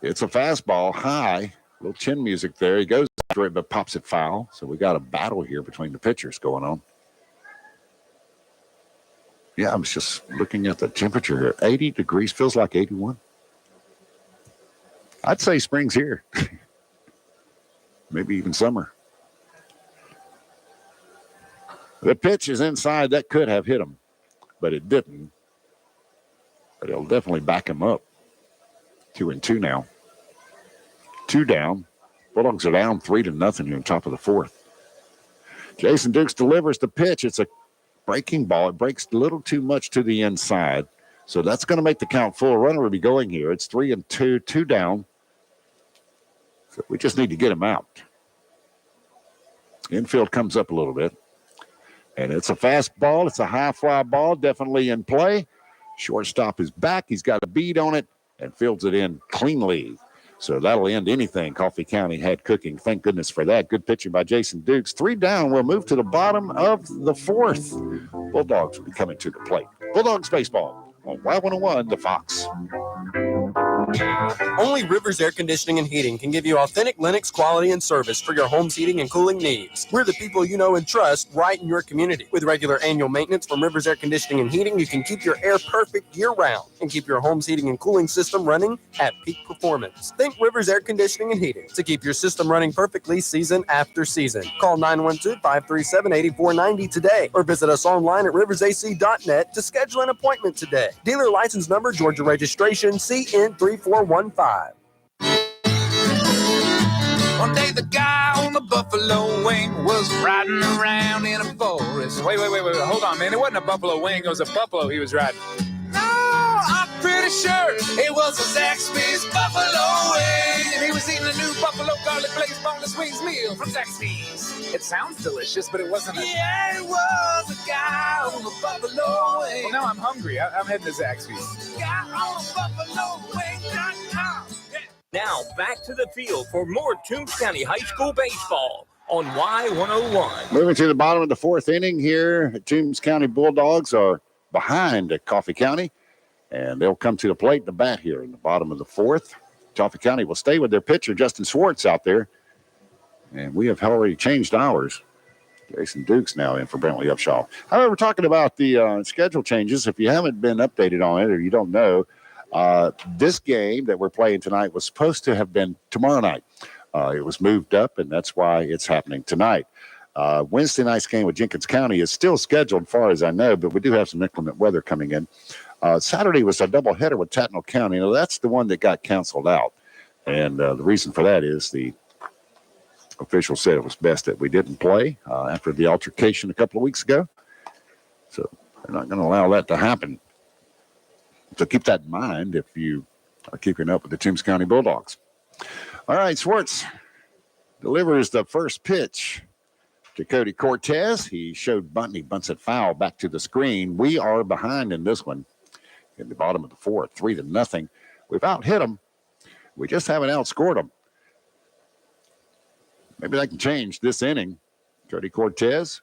It's a fastball high, a little chin music there. He goes after it, but pops it foul. So we got a battle here between the pitchers going on. Yeah, I was just looking at the temperature here. 80 degrees, feels like 81. I'd say spring's here. Maybe even summer. The pitch is inside. That could have hit him, but it didn't. But it'll definitely back him up. 2-2 now. 2 down. Bulldogs are down 3-0 here on top of the 4th. Jason Dukes delivers the pitch. It's a breaking ball. It breaks a little too much to the inside. So that's going to make the count full. Runner will be going here. It's 3-2, 2 down. So we just need to get him out. Infield comes up a little bit. And it's a fast ball. It's a high fly ball. Definitely in play. Shortstop is back. He's got a bead on it and fields it in cleanly. So that'll end anything Coffee County had cooking. Thank goodness for that. Good pitching by Jason Dukes. 3 down. We'll move to the bottom of the 4th. Bulldogs will be coming to the plate. Bulldogs baseball on Y101, the Fox. Only Rivers Air Conditioning and Heating can give you authentic Lennox quality and service for your home's heating and cooling needs. We're the people you know and trust right in your community. With regular annual maintenance from Rivers Air Conditioning and Heating, you can keep your air perfect year-round and keep your home's heating and cooling system running at peak performance. Think Rivers Air Conditioning and Heating to keep your system running perfectly season after season. Call 912-537-8490 today or visit us online at riversac.net to schedule an appointment today. Dealer license number, Georgia registration, CN3415. One day the guy on the buffalo wing was riding around in a forest. Wait. Hold on, man. It wasn't a buffalo wing. It was a buffalo he was riding. No, I'm pretty sure it was a Zaxby's buffalo wing. And he was eating a new buffalo garlic glazed boneless wings meal from Zaxby's. It sounds delicious, but it wasn't a... Yeah, it was a guy on a buffalo wing. Well, now I'm hungry. I'm heading to Zaxby's. Guy on a buffalo wing.com. Now back to the field for more Toombs County High School baseball on Y101. Moving to the bottom of the 4th inning here, Toombs County Bulldogs are behind at Coffee County, and they'll come to the plate to bat here in the bottom of the 4th. Coffee County will stay with their pitcher, Justin Swartz, out there, and we have already changed ours. Jason Dukes now in for Brantley Upshaw. However, talking about the schedule changes, if you haven't been updated on it or you don't know, this game that we're playing tonight was supposed to have been tomorrow night. It was moved up, and that's why it's happening tonight. Wednesday night's game with Jenkins County is still scheduled, as far as I know, but we do have some inclement weather coming in. Saturday was a doubleheader with Tattnall County. Now, that's the one that got canceled out, and the reason for that is the official said it was best that we didn't play after the altercation a couple of weeks ago. So they're not going to allow that to happen. So keep that in mind if you are keeping up with the Toombs County Bulldogs. All right, Swartz delivers the first pitch to Cody Cortez. He showed bunt. He bunts it foul back to the screen. We are behind in this one in the bottom of the fourth, 3-0. We've out-hit them. We just haven't outscored them. Maybe that can change this inning. Cody Cortez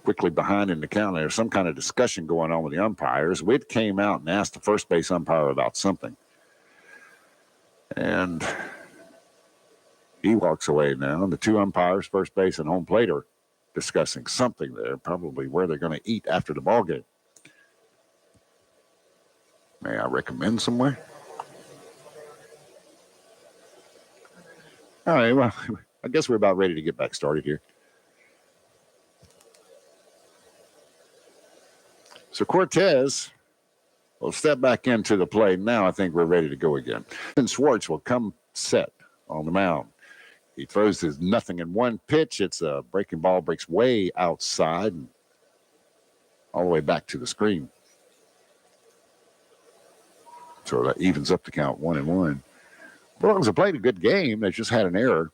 quickly behind in the count. There's some kind of discussion going on with the umpires. Witt came out and asked the first base umpire about something. And he walks away now. And the two umpires, first base and home plate, are discussing something there, probably where they're going to eat after the ball game. May I recommend somewhere? All right, well, I guess we're about ready to get back started here. So Cortez will step back into the play. Now I think we're ready to go again. And Swartz will come set on the mound. He throws his nothing in one pitch. It's a breaking ball, breaks way outside and all the way back to the screen. So that evens up the count 1-1. Bulldogs have played a good game. They just had an error.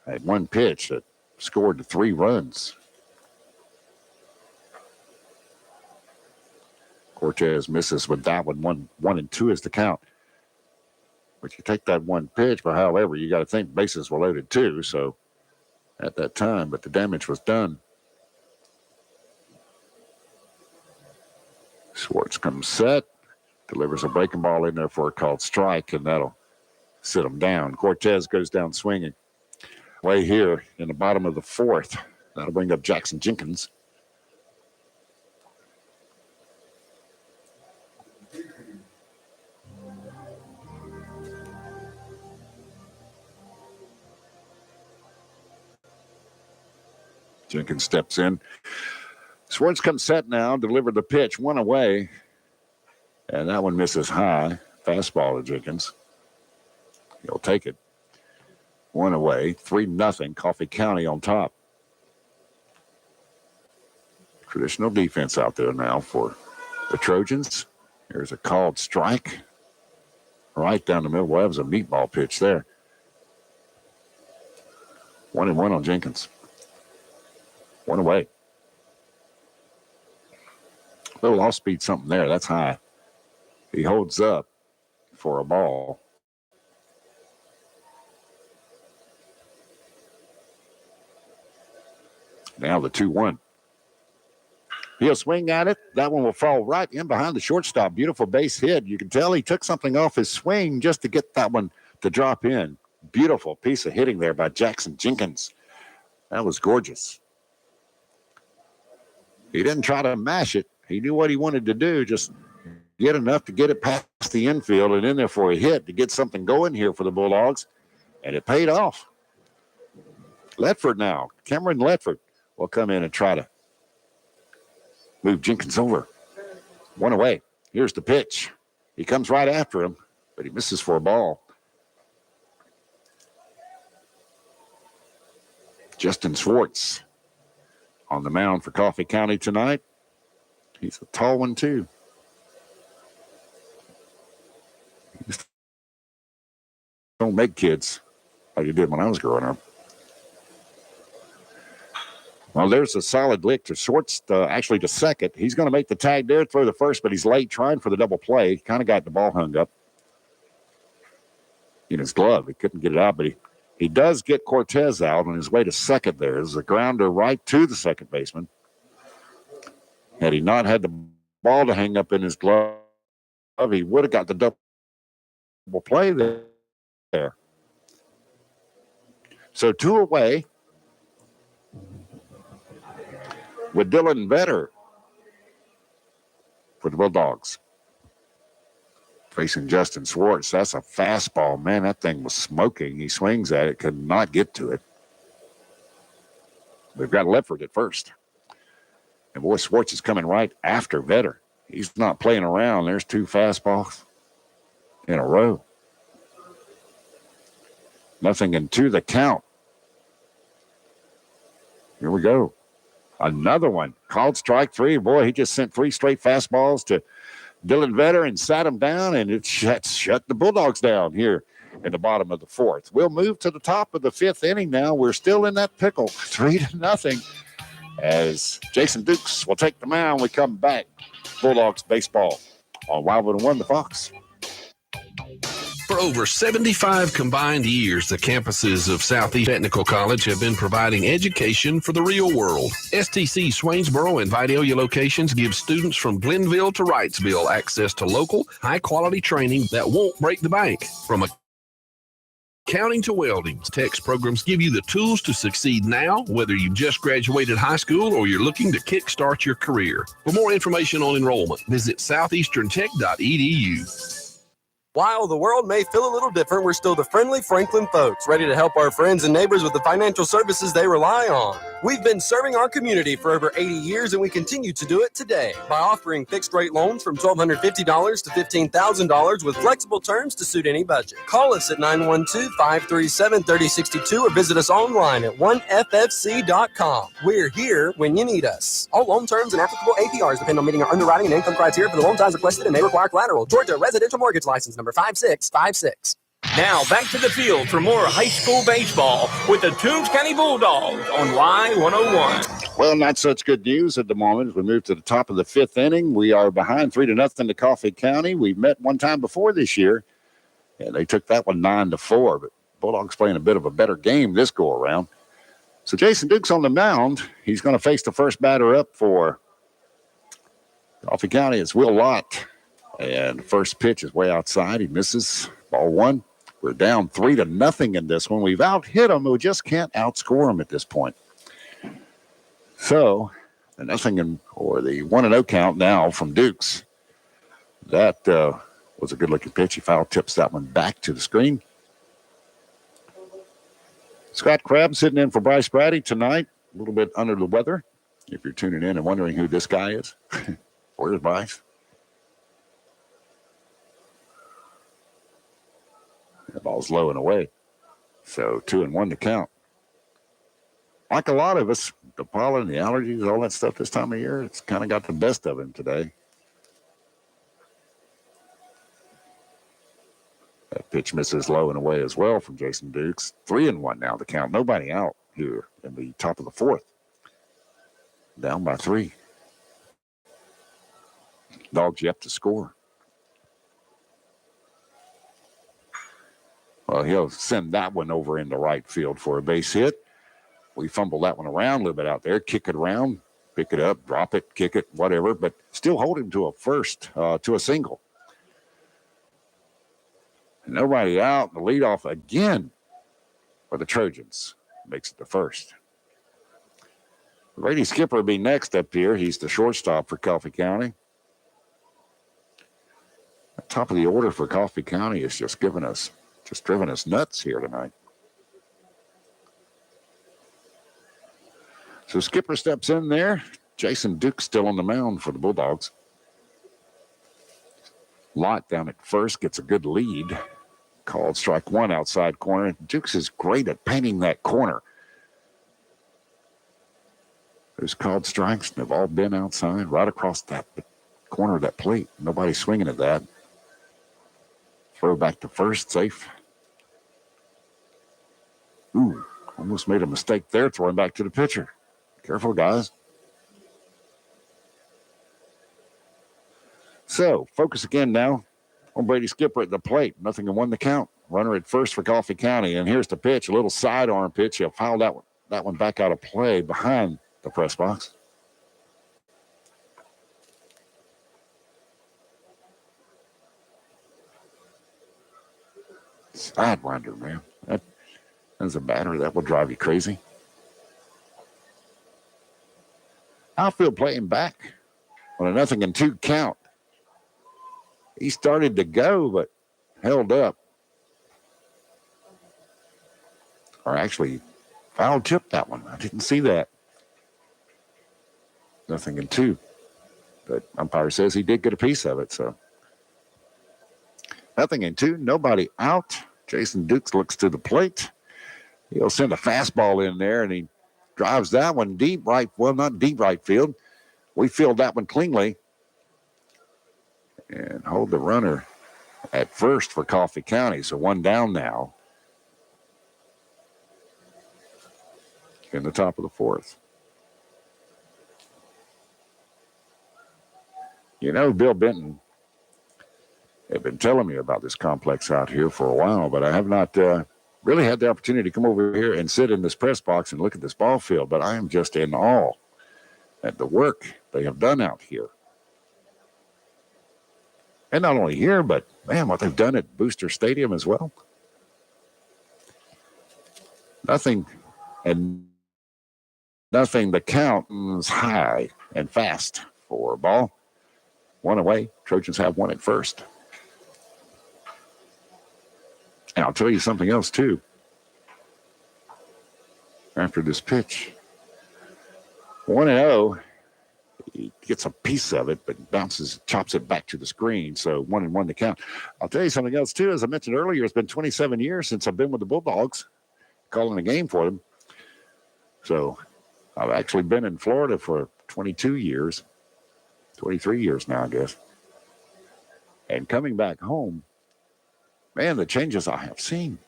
Had one pitch that scored 3 runs. Cortez misses with that one. 1-2 is the count. But you take that one pitch, but however, you got to think bases were loaded too. So at that time, but the damage was done. Swartz comes set, delivers a breaking ball in there for a called strike, and that'll sit him down. Cortez goes down swinging. Way here in the bottom of the fourth. That'll bring up Jackson Jenkins. Jenkins steps in. Swartz comes set now, delivered the pitch, one away. And that one misses high. Fastball to Jenkins. He'll take it. One away, 3-0. Coffee County on top. Traditional defense out there now for the Trojans. Here's a called strike. Right down the middle. Well, that was a meatball pitch there. 1-1 on Jenkins. One away. A little off-speed something there. That's high. He holds up for a ball. Now the 2-1. He'll swing at it. That one will fall right in behind the shortstop. Beautiful base hit. You can tell he took something off his swing just to get that one to drop in. Beautiful piece of hitting there by Jackson Jenkins. That was gorgeous. He didn't try to mash it. He knew what he wanted to do, just get enough to get it past the infield and in there for a hit to get something going here for the Bulldogs, and it paid off. Ledford now. Cameron Ledford will come in and try to move Jenkins over. One away. Here's the pitch. He comes right after him, but he misses for a ball. Justin Swartz on the mound for Coffee County tonight. He's a tall one, too. Don't make kids like you did when I was growing up. Well, there's a solid lick to Swartz, actually to second. He's going to make the tag there, throw the first, but he's late trying for the double play. Kind of got the ball hung up in his glove. He couldn't get it out, but he does get Cortez out on his way to second there. There's a grounder right to the second baseman. Had he not had the ball to hang up in his glove, he would have got the double play there. So 2 away with Dylan Vetter for the Bulldogs. Facing Justin Swartz. That's a fastball. Man, that thing was smoking. He swings at it, could not get to it. We've got Ledford at first. And boy, Swartz is coming right after Vetter. He's not playing around. There's 2 fastballs in a row. 0-2 the count. Here we go. Another one. Called strike three. Boy, he just sent 3 straight fastballs to Dylan Vetter and sat him down, and it shut the Bulldogs down here in the bottom of the 4th. We'll move to the top of the 5th inning now. We're still in that pickle, 3-0, as Jason Dukes will take the mound. We come back. Bulldogs baseball on Wildwood and 1 The Fox. For over 75 combined years, the campuses of Southeast Technical College have been providing education for the real world. STC Swainsboro and Vidalia locations give students from Glenville to Wrightsville access to local, high-quality training that won't break the bank. From accounting to welding, Tech's programs give you the tools to succeed now, whether you just graduated high school or you're looking to kickstart your career. For more information on enrollment, visit southeasterntech.edu. While the world may feel a little different, we're still the friendly Franklin folks, ready to help our friends and neighbors with the financial services they rely on. We've been serving our community for over 80 years, and we continue to do it today by offering fixed-rate loans from $1,250 to $15,000 with flexible terms to suit any budget. Call us at 912-537-3062 or visit us online at 1ffc.com. We're here when you need us. All loan terms and applicable APRs depend on meeting our underwriting and income criteria for the loan times requested and may require collateral. Georgia Residential Mortgage License number 5656. Now back to the field for more high school baseball with the Toombs County Bulldogs on Y101. Well, not such good news at the moment as we move to the top of the 5th inning. We are behind 3-0 to Coffee County. We've met one time before this year, and they took that one 9-4. But Bulldogs playing a bit of a better game this go around. So Jason Duke's on the mound. He's going to face the first batter up for Coffee County. It's Will Lott. And the first pitch is way outside. He misses. Ball 1. We're down 3-0 in this one. We've out-hit them. We just can't outscore them at this point. So, the 1-0 count now from Dukes. That was a good-looking pitch. He foul tips that one back to the screen. Scott Crabb sitting in for Bryce Brady tonight. A little bit under the weather. If you're tuning in and wondering who this guy is. Where's Bryce? The ball's low and away. So 2-1 to count. Like a lot of us, the pollen, the allergies, all that stuff this time of year, it's kind of got the best of him today. That pitch misses low and away as well from Jason Dukes. 3-1 now to count. Nobody out here in the top of the 4th. Down by 3. Dogs yet to score. Well, he'll send that one over into right field for a base hit. We fumble that one around a little bit out there, kick it around, pick it up, drop it, kick it, whatever, but still hold him to a single. And nobody out. The leadoff again for the Trojans makes it to first. Brady Skipper will be next up here. He's the shortstop for Coffee County. The top of the order for Coffee County is just driven us nuts here tonight. So Skipper steps in there. Jason Duke still on the mound for the Bulldogs. Lott down at first gets a good lead. Called strike 1 outside corner. Dukes is great at painting that corner. There's called strikes, and they've all been outside, right across that corner of that plate. Nobody's swinging at that. Throw back to first, safe. Ooh, almost made a mistake there, throwing back to the pitcher. Careful, guys. So, focus again now on Brady Skipper at the plate. 0-1 the count. Runner at first for Coffee County. And here's the pitch, a little sidearm pitch. He'll foul that one back out of play behind the press box. Sidewinder, man. That's a batter that will drive you crazy. Outfield playing back on a 0-2 count. He started to go, but held up. Or actually, foul tipped that one. I didn't see that. 0-2. But umpire says he did get a piece of it, so. 0-2, nobody out. Jason Dukes looks to the plate. He'll send a fastball in there, and he drives that one deep right. Well, not deep right field. We filled that one cleanly and hold the runner at first for Coffee County. So one down now in the top of the fourth. You know, Bill Benton had been telling me about this complex out here for a while, but I have not really had the opportunity to come over here and sit in this press box and look at this ball field. But I am just in awe at the work they have done out here. And not only here, but, man, what they've done at Booster Stadium as well. Nothing the count is high and fast for a ball. One away. Trojans have one at first. And I'll tell you something else, too. After this pitch, 1-0, he gets a piece of it, but chops it back to the screen. So 1-1 to count. I'll tell you something else, too. As I mentioned earlier, it's been 27 years since I've been with the Bulldogs, calling a game for them. So I've actually been in Florida for 22 years, 23 years now, I guess. And coming back home, man, the changes I have seen.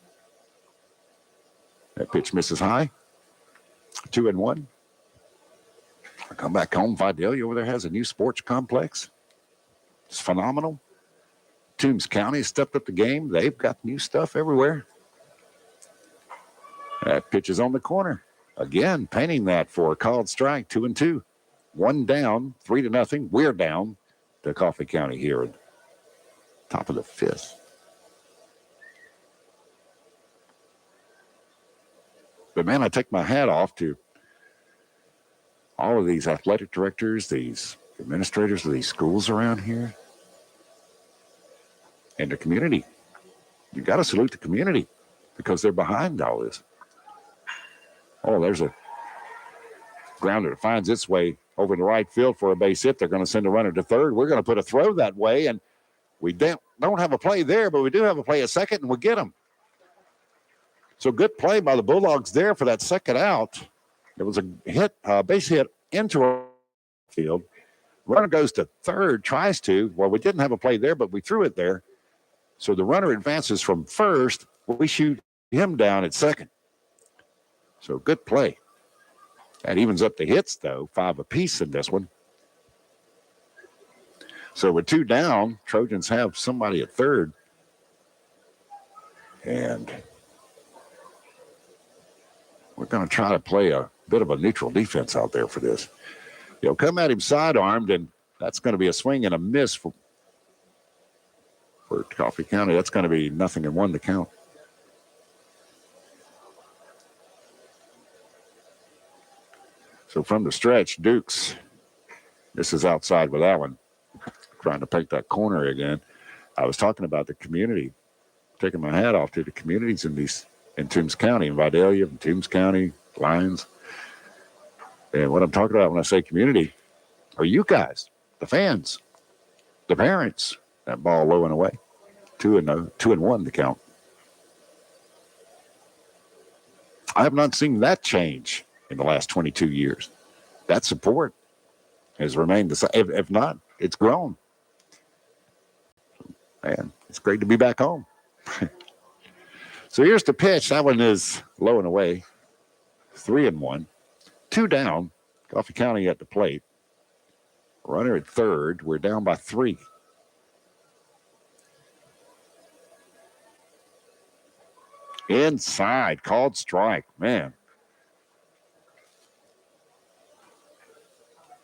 That pitch misses high. 2-1. I come back home. Vidalia over there has a new sports complex. It's phenomenal. Toombs County stepped up the game. They've got new stuff everywhere. That pitch is on the corner. Again, painting that for a called strike, 2-2. One down, 3-0. We're down to Coffee County here at top of the fifth. But, man, I take my hat off to all of these athletic directors, these administrators of these schools around here, and the community. You got to salute the community because they're behind all this. Oh, there's a grounder that finds its way over in the right field for a base hit. They're going to send a runner to third. We're going to put a throw that way, and we don't have a play there, but we do have a play at second, and we'll get them. So good play by the Bulldogs there for that second out. It was a base hit into a field. Runner goes to third, tries to. Well, we didn't have a play there, but we threw it there. So the runner advances from first. We shoot him down at second. So good play. That evens up the hits, though. 5 apiece in this one. So with 2 down, Trojans have somebody at third. And we're going to try to play a bit of a neutral defense out there for this. You'll come at him side-armed, and that's going to be a swing and a miss for Coffee County. That's going to be 0-1 to count. So from the stretch, Dukes, this is outside with that one, trying to pick that corner again. I was talking about the community, taking my hat off to the communities in Toombs County, in Vidalia, in Toombs County, Lyons. And what I'm talking about when I say community are you guys, the fans, the parents. That ball low and away. 2-1 to count. I have not seen that change in the last 22 years. That support has remained the same. If not, it's grown. Man, it's great to be back home. So here's the pitch. That one is low and away. 3-1. 2 down. Coffee County at the plate. Runner at third. We're down by 3. Inside. Called strike. Man.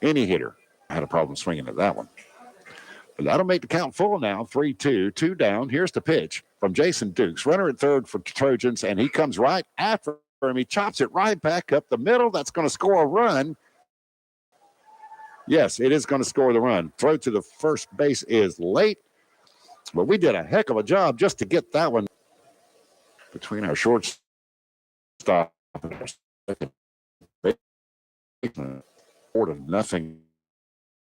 Any hitter had a problem swinging at that one. But that'll make the count full now. 3-2. 2 down. Here's the pitch from Jason Dukes. Runner at third for Trojans, and he comes right after him. He chops it right back up the middle. That's going to score a run. Yes, it is going to score the run. Throw to the first base is late, but we did a heck of a job just to get that one between our shortstop and our second base. 4-0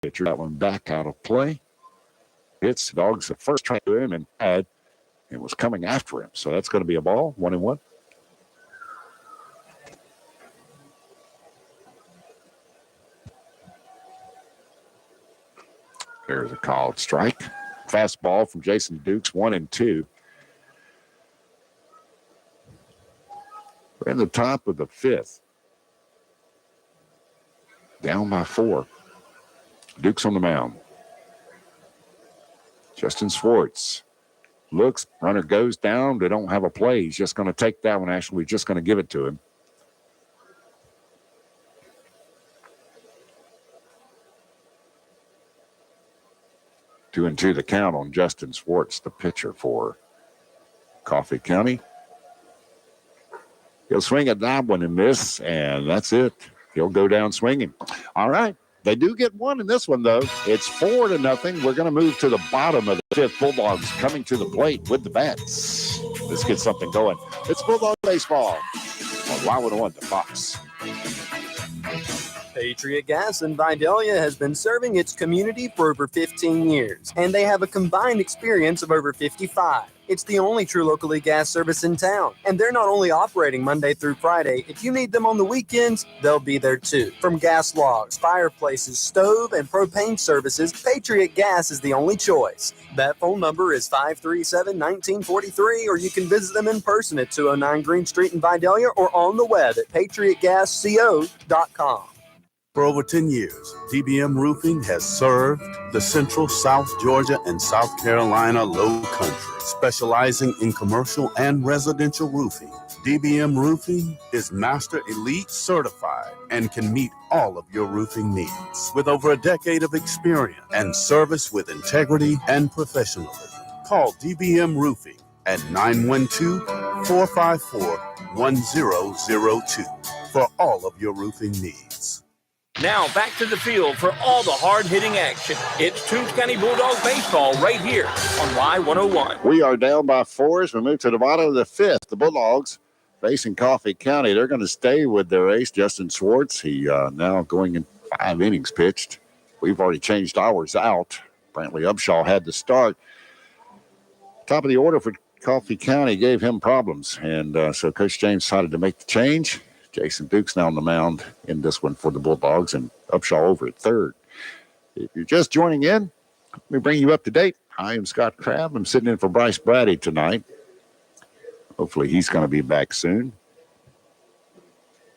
pitcher. That one back out of play. Hits Dogs the first try to him and had and was coming after him. So that's going to be a ball, 1-1. There's a called strike. Fastball from Jason Dukes, 1-2. We're in the top of the fifth. Down by 4. Dukes on the mound. Justin Schwartz looks, runner goes down. They don't have a play. He's just going to take that one. Actually, we're just going to give it to him. Two and two the count on Justin Schwartz, the pitcher for Coffee County. He'll swing at that one and miss, and that's it. He'll go down swinging. All right. They do get one in this one, though. It's 4-0. We're going to move to the bottom of the fifth. Bulldogs coming to the plate with the bats. Let's get something going. It's Bulldog Baseball on Y101 The Fox. Patriot Gas in Vidalia has been serving its community for over 15 years, and they have a combined experience of over 55. It's the only true locally gas service in town, and they're not only operating Monday through Friday. If you need them on the weekends, they'll be there too. From gas logs, fireplaces, stove, and propane services, Patriot Gas is the only choice. That phone number is 537-1943, or you can visit them in person at 209 Green Street in Vidalia or on the web at patriotgasco.com. For over 10 years, DBM Roofing has served the Central, South Georgia, and South Carolina Low Country, specializing in commercial and residential roofing. DBM Roofing is Master Elite certified and can meet all of your roofing needs. With over a decade of experience and service with integrity and professionalism, call DBM Roofing at 912-454-1002 for all of your roofing needs. Now back to the field for all the hard-hitting action. It's Toombs County Bulldog Baseball right here on Y101. We are down by 4 as we move to the bottom of the fifth. The Bulldogs facing Coffee County. They're going to stay with their ace, Justin Schwartz. He now going in 5 innings pitched. We've already changed ours out. Apparently Upshaw had to start. Top of the order for Coffee County gave him problems, and so Coach James decided to make the change. Jason Dukes now on the mound in this one for the Bulldogs, and Upshaw over at third. If you're just joining in, let me bring you up to date. I am Scott Crabb. I'm sitting in for Bryce Brady tonight. Hopefully he's going to be back soon.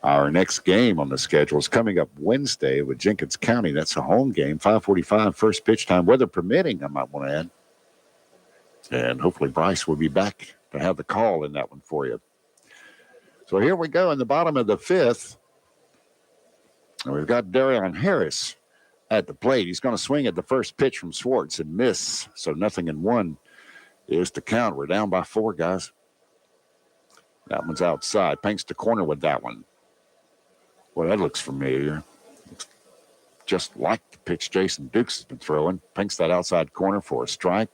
Our next game on the schedule is coming up Wednesday with Jenkins County. That's a home game, 5:45 first pitch time, weather permitting, I might want to add. And hopefully Bryce will be back to have the call in that one for you. So here we go in the bottom of the fifth. And we've got Darion Harris at the plate. He's going to swing at the first pitch from Schwartz and miss. So 0-1 is the count. We're down by 4, guys. That one's outside. Panks to corner with that one. Well, that looks familiar. Looks just like the pitch Jason Dukes has been throwing. Panks that outside corner for a strike.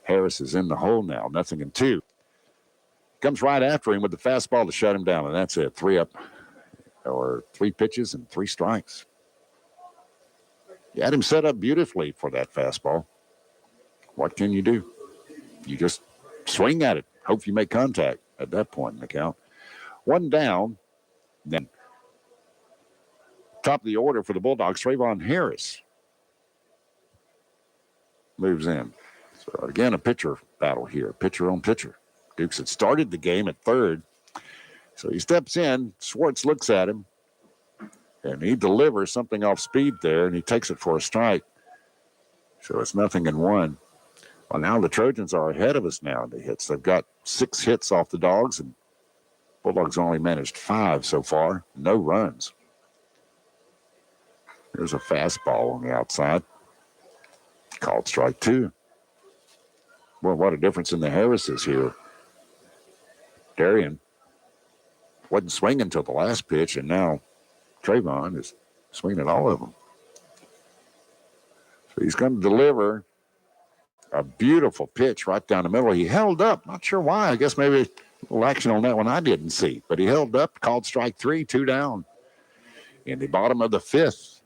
Harris is in the hole now. 0-2. Comes right after him with the fastball to shut him down, and that's it. 3 up, or 3 pitches and 3 strikes. You had him set up beautifully for that fastball. What can you do? You just swing at it. Hope you make contact at that point in the count. 1 down. Then top of the order for the Bulldogs, Trayvon Harris moves in. So again, a pitcher battle here, pitcher on pitcher. Dukes had started the game at third. So he steps in. Schwartz looks at him. And he delivers something off speed there, and he takes it for a strike. So it's 0-1. Well, now the Trojans are ahead of us now in the hits. They've got 6 hits off the Dogs, and Bulldogs only managed 5 so far. No runs. There's a fastball on the outside. Called strike 2. Well, what a difference in the Harrises here. Darian wasn't swinging until the last pitch, and now Trayvon is swinging at all of them. So he's going to deliver a beautiful pitch right down the middle. He held up. Not sure why. I guess maybe a little action on that one I didn't see. But he held up, called strike 3, 2 down in the bottom of the fifth.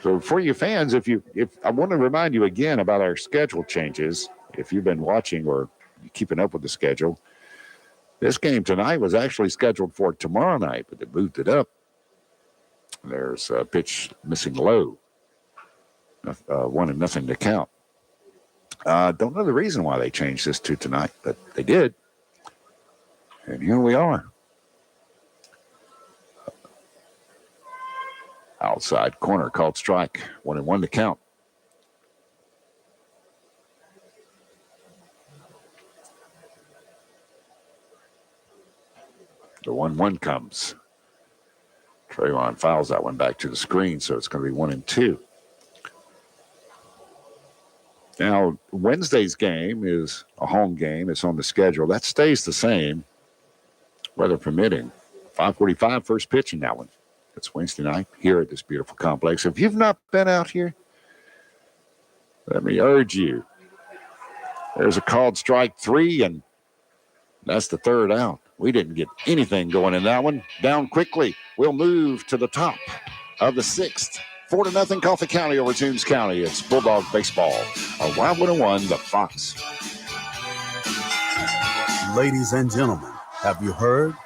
So for you fans, if I want to remind you again about our schedule changes. If you've been watching or keeping up with the schedule, this game tonight was actually scheduled for tomorrow night, but they moved it up. There's a pitch missing low. 1-0 to count. Don't know the reason why they changed this to tonight, but they did. And here we are. Outside corner called strike. 1-1 to count. The 1-1 comes. Trayvon fouls that one back to the screen, so it's going to be 1-2. Now, Wednesday's game is a home game. It's on the schedule. That stays the same, weather permitting. 5:45 first pitch in that one. It's Wednesday night here at this beautiful complex. If you've not been out here, let me urge you. There's a called strike 3, and that's the third out. We didn't get anything going in that one. Down quickly. We'll move to the top of the 6th. 4-0 Coffee County over Toombs County. It's Bulldog baseball on Y101, the Fox. Ladies and gentlemen, have you heard?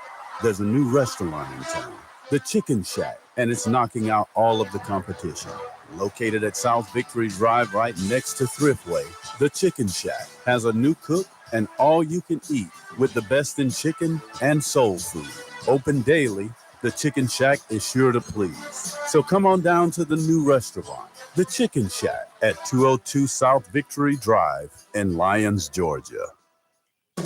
There's a new restaurant in town, the Chicken Shack, and it's knocking out all of the competition. Located at South Victory Drive right next to Thriftway, the Chicken Shack has a new cook and all you can eat with the best in chicken and soul food. Open daily, the Chicken Shack is sure to please. So come on down to the new restaurant, the Chicken Shack at 202 South Victory Drive in Lyons, Georgia.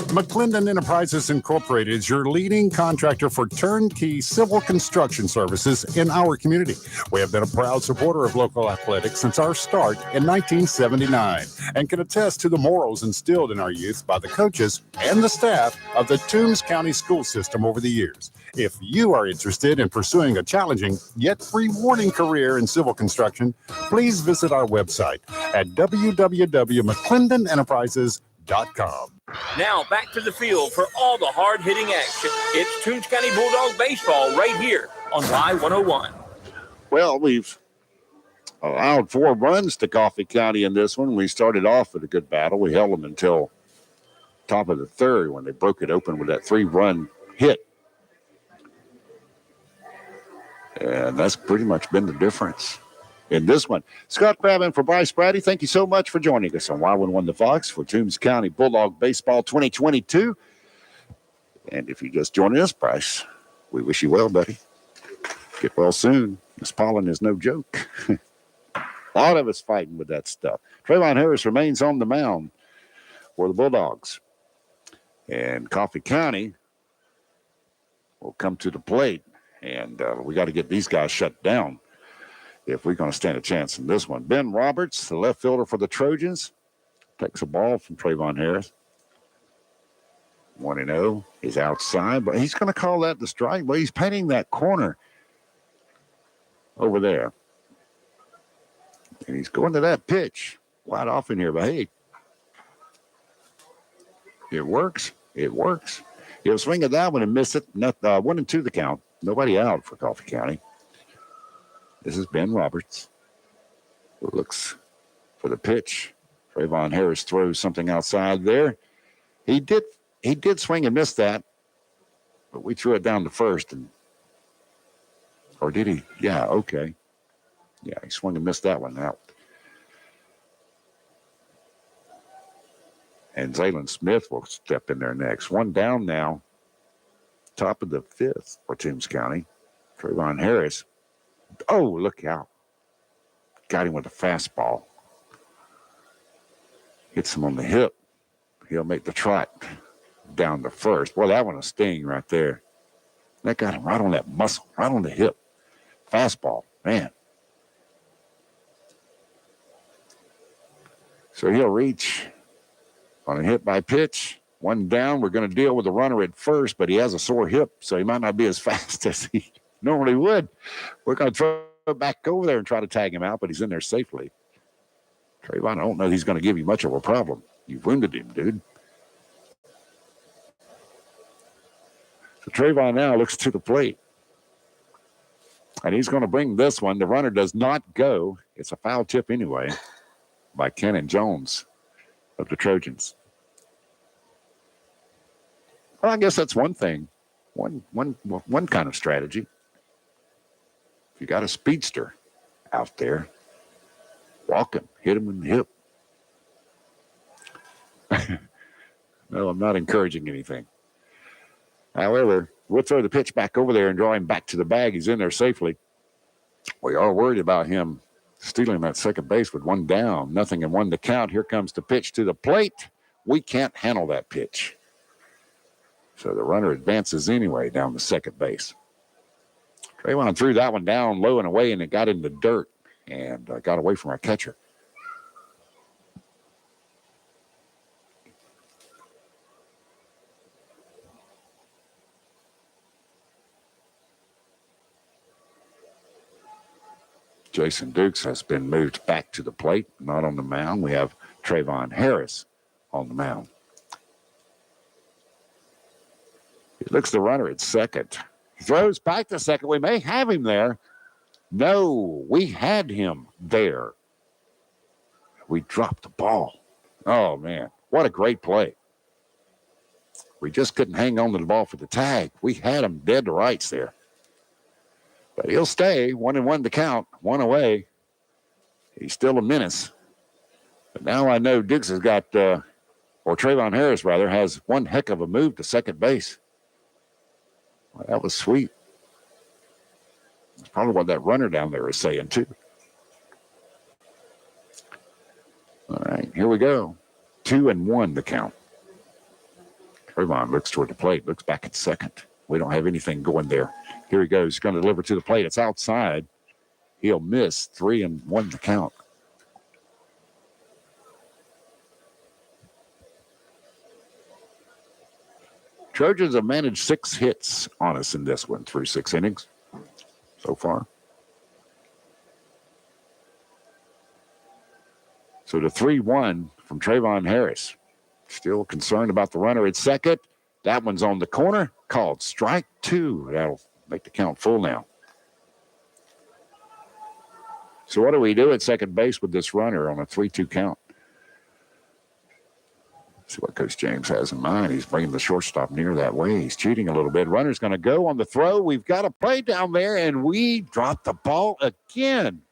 McClendon Enterprises Incorporated is your leading contractor for turnkey civil construction services in our community. We have been a proud supporter of local athletics since our start in 1979 and can attest to the morals instilled in our youth by the coaches and the staff of the Toombs County school system over the years. If you are interested in pursuing a challenging yet rewarding career in civil construction, please visit our website at www.mcclendenenterprises.com. Now back to the field for all the hard-hitting action. It's Toombs County Bulldog baseball right here on Y101. Well, we've allowed 4 runs to Coffee County in this one. We started off with a good battle. We held them until top of the 3rd when they broke it open with that 3-run hit. And that's pretty much been the difference in this one. Scott Crabb in for Bryce Brady. Thank you so much for joining us on Y101 The Fox for Toombs County Bulldog Baseball 2022. And if you just joined us, Bryce, we wish you well, buddy. Get well soon. This pollen is no joke. A lot of us fighting with that stuff. Trayvon Harris remains on the mound for the Bulldogs. And Coffee County will come to the plate. And we got to get these guys shut down if we're going to stand a chance in this one. Ben Roberts, the left fielder for the Trojans, takes a ball from Trayvon Harris. 1-0. He's outside, but he's going to call that the strike. Well, he's painting that corner over there. And he's going to that pitch wide off in here. But, hey, it works. It works. He'll swing at that one and miss it. 1-2 the count. Nobody out for Coffee County. This is Ben Roberts, who looks for the pitch. Trayvon Harris throws something outside there. He did swing and miss that, but we threw it down to first. Or did he? Yeah, okay. Yeah, he swung and missed that one out. And Zaylin Smith will step in there next. 1 down now. Top of the 5th for Toombs County. Trayvon Harris. Oh, look out. Got him with a fastball. Hits him on the hip. He'll make the trot down to first. Well, that one a sting right there. That got him right on that muscle, right on the hip. Fastball, man. So he'll reach on a hit by pitch. 1 down. We're going to deal with the runner at first, but he has a sore hip, so he might not be as fast as he normally would. We're going to throw it back over there and try to tag him out, but he's in there safely. Trayvon, I don't know he's going to give you much of a problem. You've wounded him, dude. So Trayvon now looks to the plate. And he's going to bring this one. The runner does not go. It's a foul tip anyway by Kennon Jones of the Trojans. Well, I guess that's one thing, one kind of strategy. If you got a speedster out there, walk him, hit him in the hip. No, I'm not encouraging anything. However, we'll throw the pitch back over there and draw him back to the bag. He's in there safely. We are worried about him stealing that second base with one down. Nothing and one to count. Here comes the pitch to the plate. We can't handle that pitch. So the runner advances anyway down to second base. Trayvon threw that one down low and away, and it got in the dirt and got away from our catcher. Jason Dukes has been moved back to the plate, not on the mound. We have Trayvon Harris on the mound. He looks the runner at second. He throws back to second. We may have him there. No, we had him there. We dropped the ball. Oh, man, what a great play. We just couldn't hang on to the ball for the tag. We had him dead to rights there. But he'll stay. 1-1 to count. One away. He's still a menace. But now I know Dukes has got, or Trayvon Harris, rather, has one heck of a move to second base. Well, that was sweet. That's probably what that runner down there is saying, too. All right, here we go. 2-1 to count. Trayvon looks toward the plate, looks back at second. We don't have anything going there. Here he goes. He's going to deliver to the plate. It's outside. He'll miss. 3-1 to count. Trojans have managed 6 hits on us in this one through 6 innings so far. So the 3-1 from Trayvon Harris. Still concerned about the runner at second. That one's on the corner. Called strike 2. That'll make the count full now. So what do we do at second base with this runner on a 3-2 count? See what Coach James has in mind. He's bringing the shortstop near that way. He's cheating a little bit. Runner's going to go on the throw. We've got a play down there, and we dropped the ball again.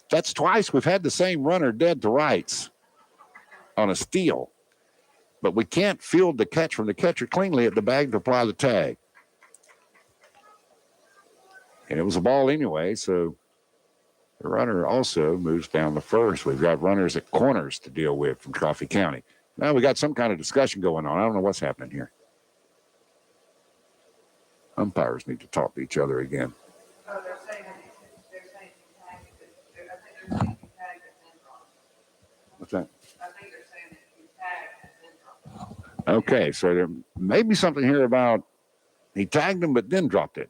That's twice we've had the same runner dead to rights on a steal. But we can't field the catch from the catcher cleanly at the bag to apply the tag. And it was a ball anyway, so the runner also moves down to first. We've got runners at corners to deal with from Coffee County. Now we got some kind of discussion going on. I don't know what's happening here. Umpires need to talk to each other again. Oh, they're saying you tagged it. What's that? I think they're saying that you tagged and then dropped it. Okay, so there may be something here about he tagged him but then dropped it.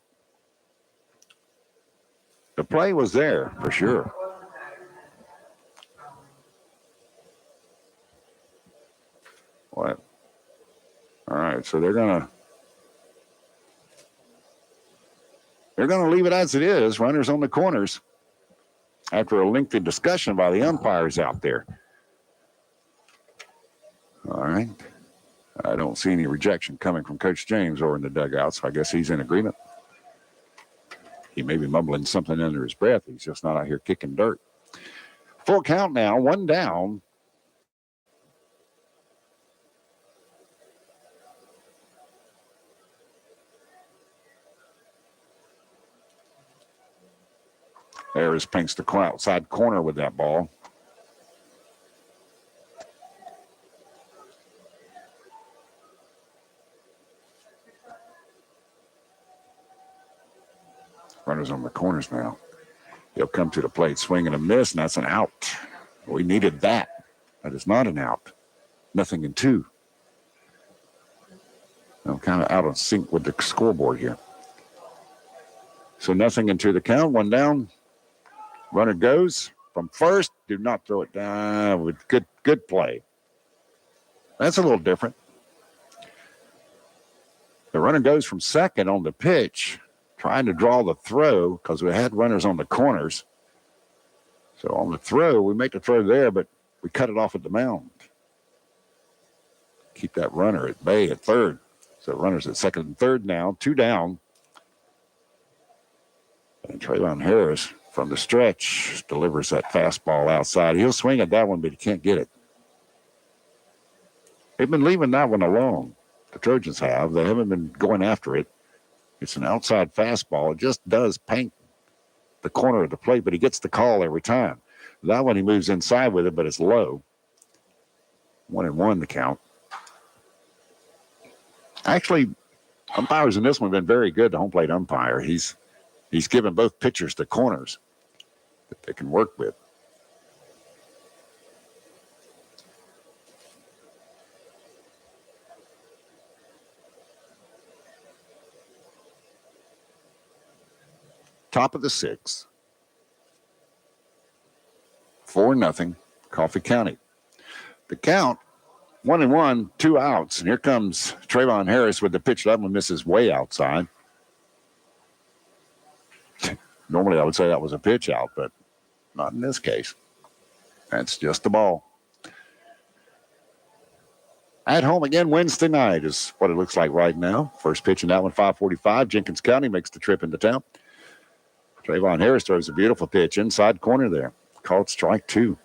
The play was there for sure. What? All right, so they're gonna leave it as it is. Runners on the corners after a lengthy discussion by the umpires out there. All right. I don't see any rejection coming from Coach James or in the dugout, so I guess he's in agreement. He may be mumbling something under his breath. He's just not out here kicking dirt. Full count now, 1 down. Harris paints the outside corner with that ball. Runners on the corners now. He'll come to the plate, swing and a miss, and that's an out. We needed that. That is not an out. 0-2. I'm kind of out of sync with the scoreboard here. So 0-2 the count, 1 down. Runner goes from first. Do not throw it down. With good play. That's a little different. The runner goes from second on the pitch, trying to draw the throw because we had runners on the corners. So on the throw, we make the throw there, but we cut it off at the mound. Keep that runner at bay at third. So runners at second and third now, 2 down. And Trayvon Harris from the stretch delivers that fastball outside. He'll swing at that one, but he can't get it. They've been leaving that one alone. The Trojans have. They haven't been going after it. It's an outside fastball. It just does paint the corner of the plate, but he gets the call every time. That one he moves inside with it, but it's low. 1-1 the count. Actually, umpires in this one have been very good, the home plate umpire. He's given both pitchers the corners that they can work with. Top of the sixth. 4-0, Coffee County. The count, 1-1, 2 outs. And here comes Trayvon Harris with the pitch. That one misses way outside. Normally, I would say that was a pitch out, but not in this case. That's just the ball. At home again Wednesday night is what it looks like right now. First pitch in that one, 5:45. Jenkins County makes the trip into town. Trayvon Harris throws a beautiful pitch inside corner there. Called strike 2.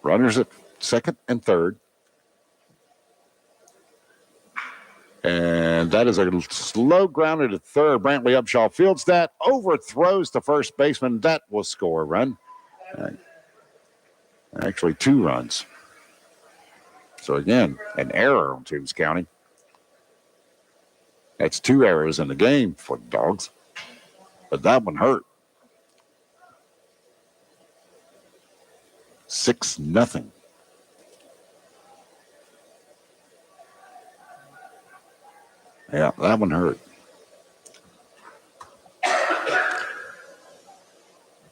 Runners at second and third. And that is a slow grounder to third. Brantley Upshaw fields that, overthrows the first baseman. That will score a run. Actually, 2 runs. So again, an error on Toombs County. That's 2 errors in the game for the Dogs. But that one hurt. 6-0. Yeah, that one hurt.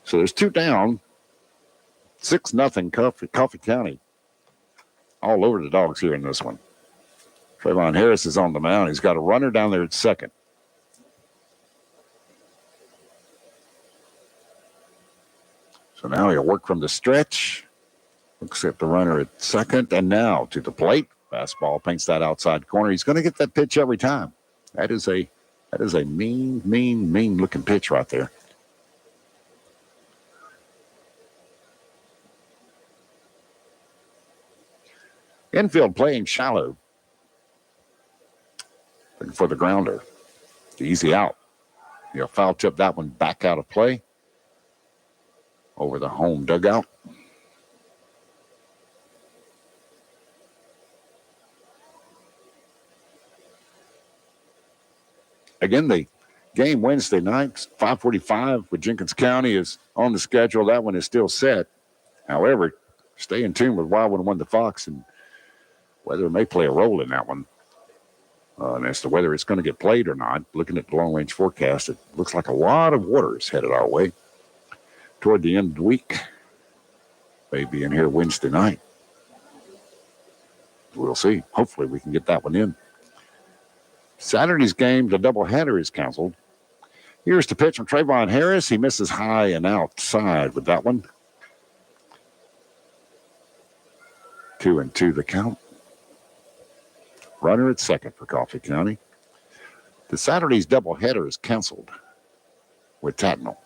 So there's 2 down. 6-0 Coffee County. All over the Dogs here in this one. Trayvon Harris is on the mound. He's got a runner down there at second. So now he'll work from the stretch. Looks at the runner at second. And now to the plate. Fastball paints that outside corner. He's going to get that pitch every time. That is a mean looking pitch right there. Infield playing shallow. Looking for the grounder. The easy out. He'll foul tip that one back out of play. Over the home dugout. Again, the game Wednesday night, 5:45 with Jenkins County is on the schedule. That one is still set. However, stay in tune with Wildwood 1 to Fox, and weather may play a role in that one. And as to whether it's going to get played or not, looking at the long-range forecast, it looks like a lot of water is headed our way toward the end of the week. Maybe in here Wednesday night. We'll see. Hopefully we can get that one in. Saturday's game, the doubleheader, is canceled. Here's the pitch from Trayvon Harris. He misses high and outside with that one. 2-2 the count. Runner at second for Coffee County. The Saturday's doubleheader is canceled with Tatnall.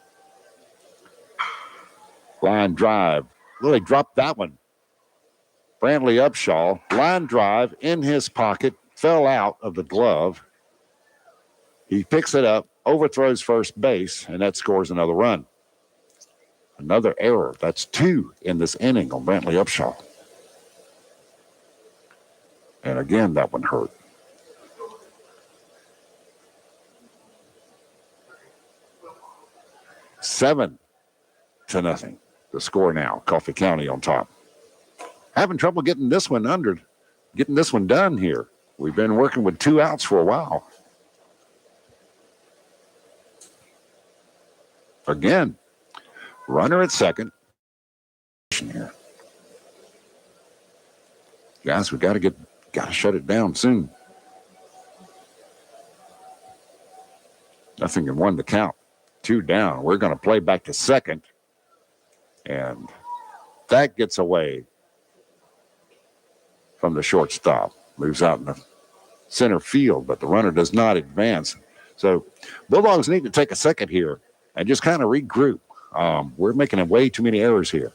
Line drive. Really dropped that one. Brantley Upshaw, line drive in his pocket, fell out of the glove. He picks it up, overthrows first base, and that scores another run. Another error. That's 2 in this inning on Brantley Upshaw. And again, that one hurt. Seven to nothing. The score now. Coffee County on top. Having trouble getting this one done here. We've been working with 2 outs for a while. Again, runner at second. Here. Guys, we got to shut it down soon. Nothing in 1 to count. 2 down. We're going to play back to second. And that gets away from the shortstop. Moves out in the center field, but the runner does not advance. So Bulldogs need to take a second here and just kind of regroup. We're making way too many errors here.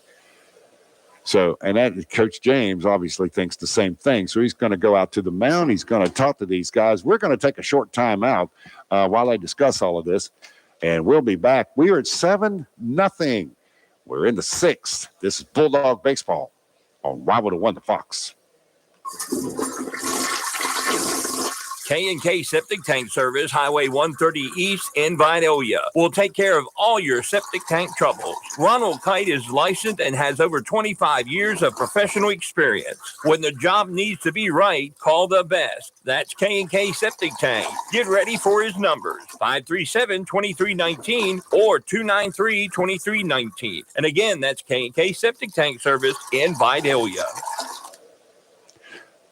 So, and that Coach James obviously thinks the same thing. So he's going to go out to the mound. He's going to talk to these guys. We're going to take a short time out while I discuss all of this, and we'll be back. We are at 7-0. We're in the 6th. This is Bulldog Baseball on Y101 The Fox. K&K Septic Tank Service, Highway 130 East in Vidalia, will take care of all your septic tank troubles. Ronald Kite is licensed and has over 25 years of professional experience. When the job needs to be right, call the best. That's K&K Septic Tank. Get ready for his numbers, 537-2319 or 293-2319. And again, that's K&K Septic Tank Service in Vidalia.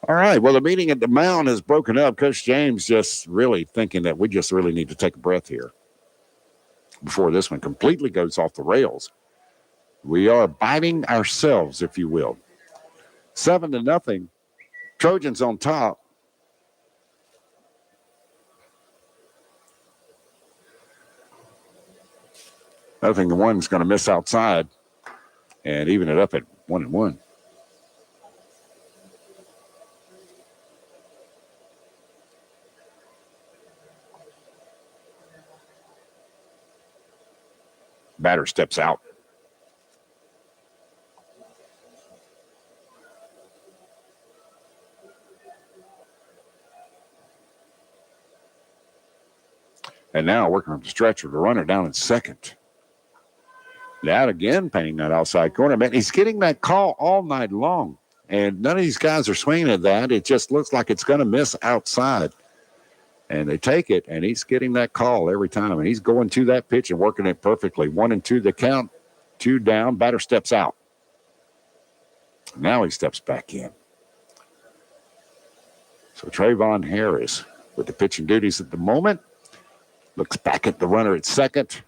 All right. Well, the meeting at the mound is broken up. Coach James just really thinking that we just really need to take a breath here before this one completely goes off the rails. We are biting ourselves, if you will. 7-0. Trojans on top. I think the one's going to miss outside and even it up at 1-1. Batter steps out. And now working on the stretcher, the runner down in second. That again, painting that outside corner. Man, he's getting that call all night long. And none of these guys are swinging at that. It just looks like it's going to miss outside. And they take it, and he's getting that call every time. And he's going to that pitch and working it perfectly. 1-2 the count, 2 down. Batter steps out. Now he steps back in. So Trayvon Harris with the pitching duties at the moment. Looks back at the runner at second.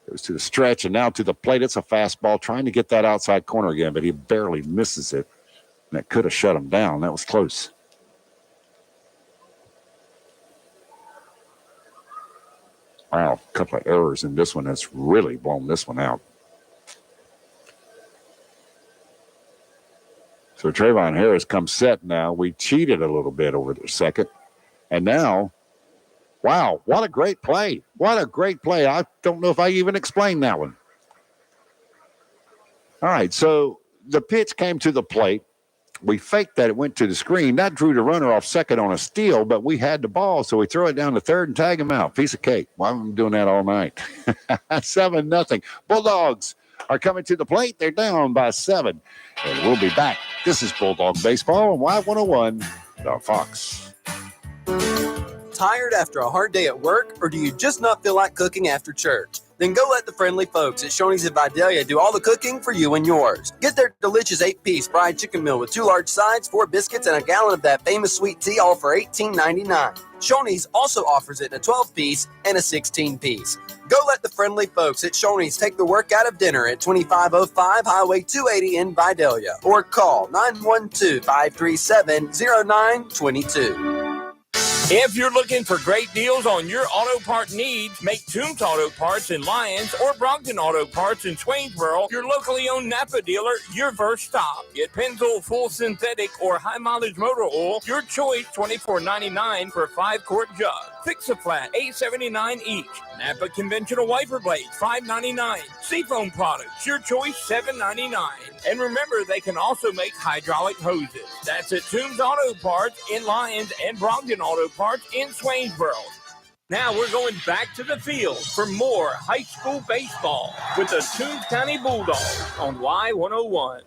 Goes to the stretch and now to the plate. It's a fastball trying to get that outside corner again, but he barely misses it. And that could have shut him down. That was close. Wow, a couple of errors in this one that's really blown this one out. So Trayvon Harris comes set now. We cheated a little bit over the second. And now, wow, what a great play. What a great play. I don't know if I even explained that one. All right, so the pitch came to the plate. We faked that it went to the screen. That drew the runner off second on a steal, but we had the ball, so we throw it down to third and tag him out. Piece of cake. Why am I doing that all night? 7-0. Bulldogs are coming to the plate. They're down by 7. And we'll be back. This is Bulldog Baseball on Y101, The Fox. Tired after a hard day at work, or do you just not feel like cooking after church? Then go let the friendly folks at Shoney's in Vidalia do all the cooking for you and yours. Get their delicious 8-piece fried chicken meal with 2 large sides, 4 biscuits, and a gallon of that famous sweet tea, all for $18.99. Shoney's also offers it in a 12-piece and a 16-piece. Go let the friendly folks at Shoney's take the work out of dinner at 2505 Highway 280 in Vidalia, or call 912-537-0922. If you're looking for great deals on your auto part needs, make Toombs Auto Parts in Lyons or Brockton Auto Parts in Swainsboro your locally owned Napa dealer, your first stop. Get Pennzoil full synthetic or high mileage motor oil, your choice, $24.99 for a 5-quart jug. Fix-A-Flat, $8.79 each. Napa conventional wiper blades, $5.99. Seafoam products, your choice, $7.99. And remember, they can also make hydraulic hoses. That's at Toombs Auto Parts in Lyons and Brockton Auto Parts in Swainsboro. Now we're going back to the field for more high school baseball with the Toombs County Bulldogs on Y101.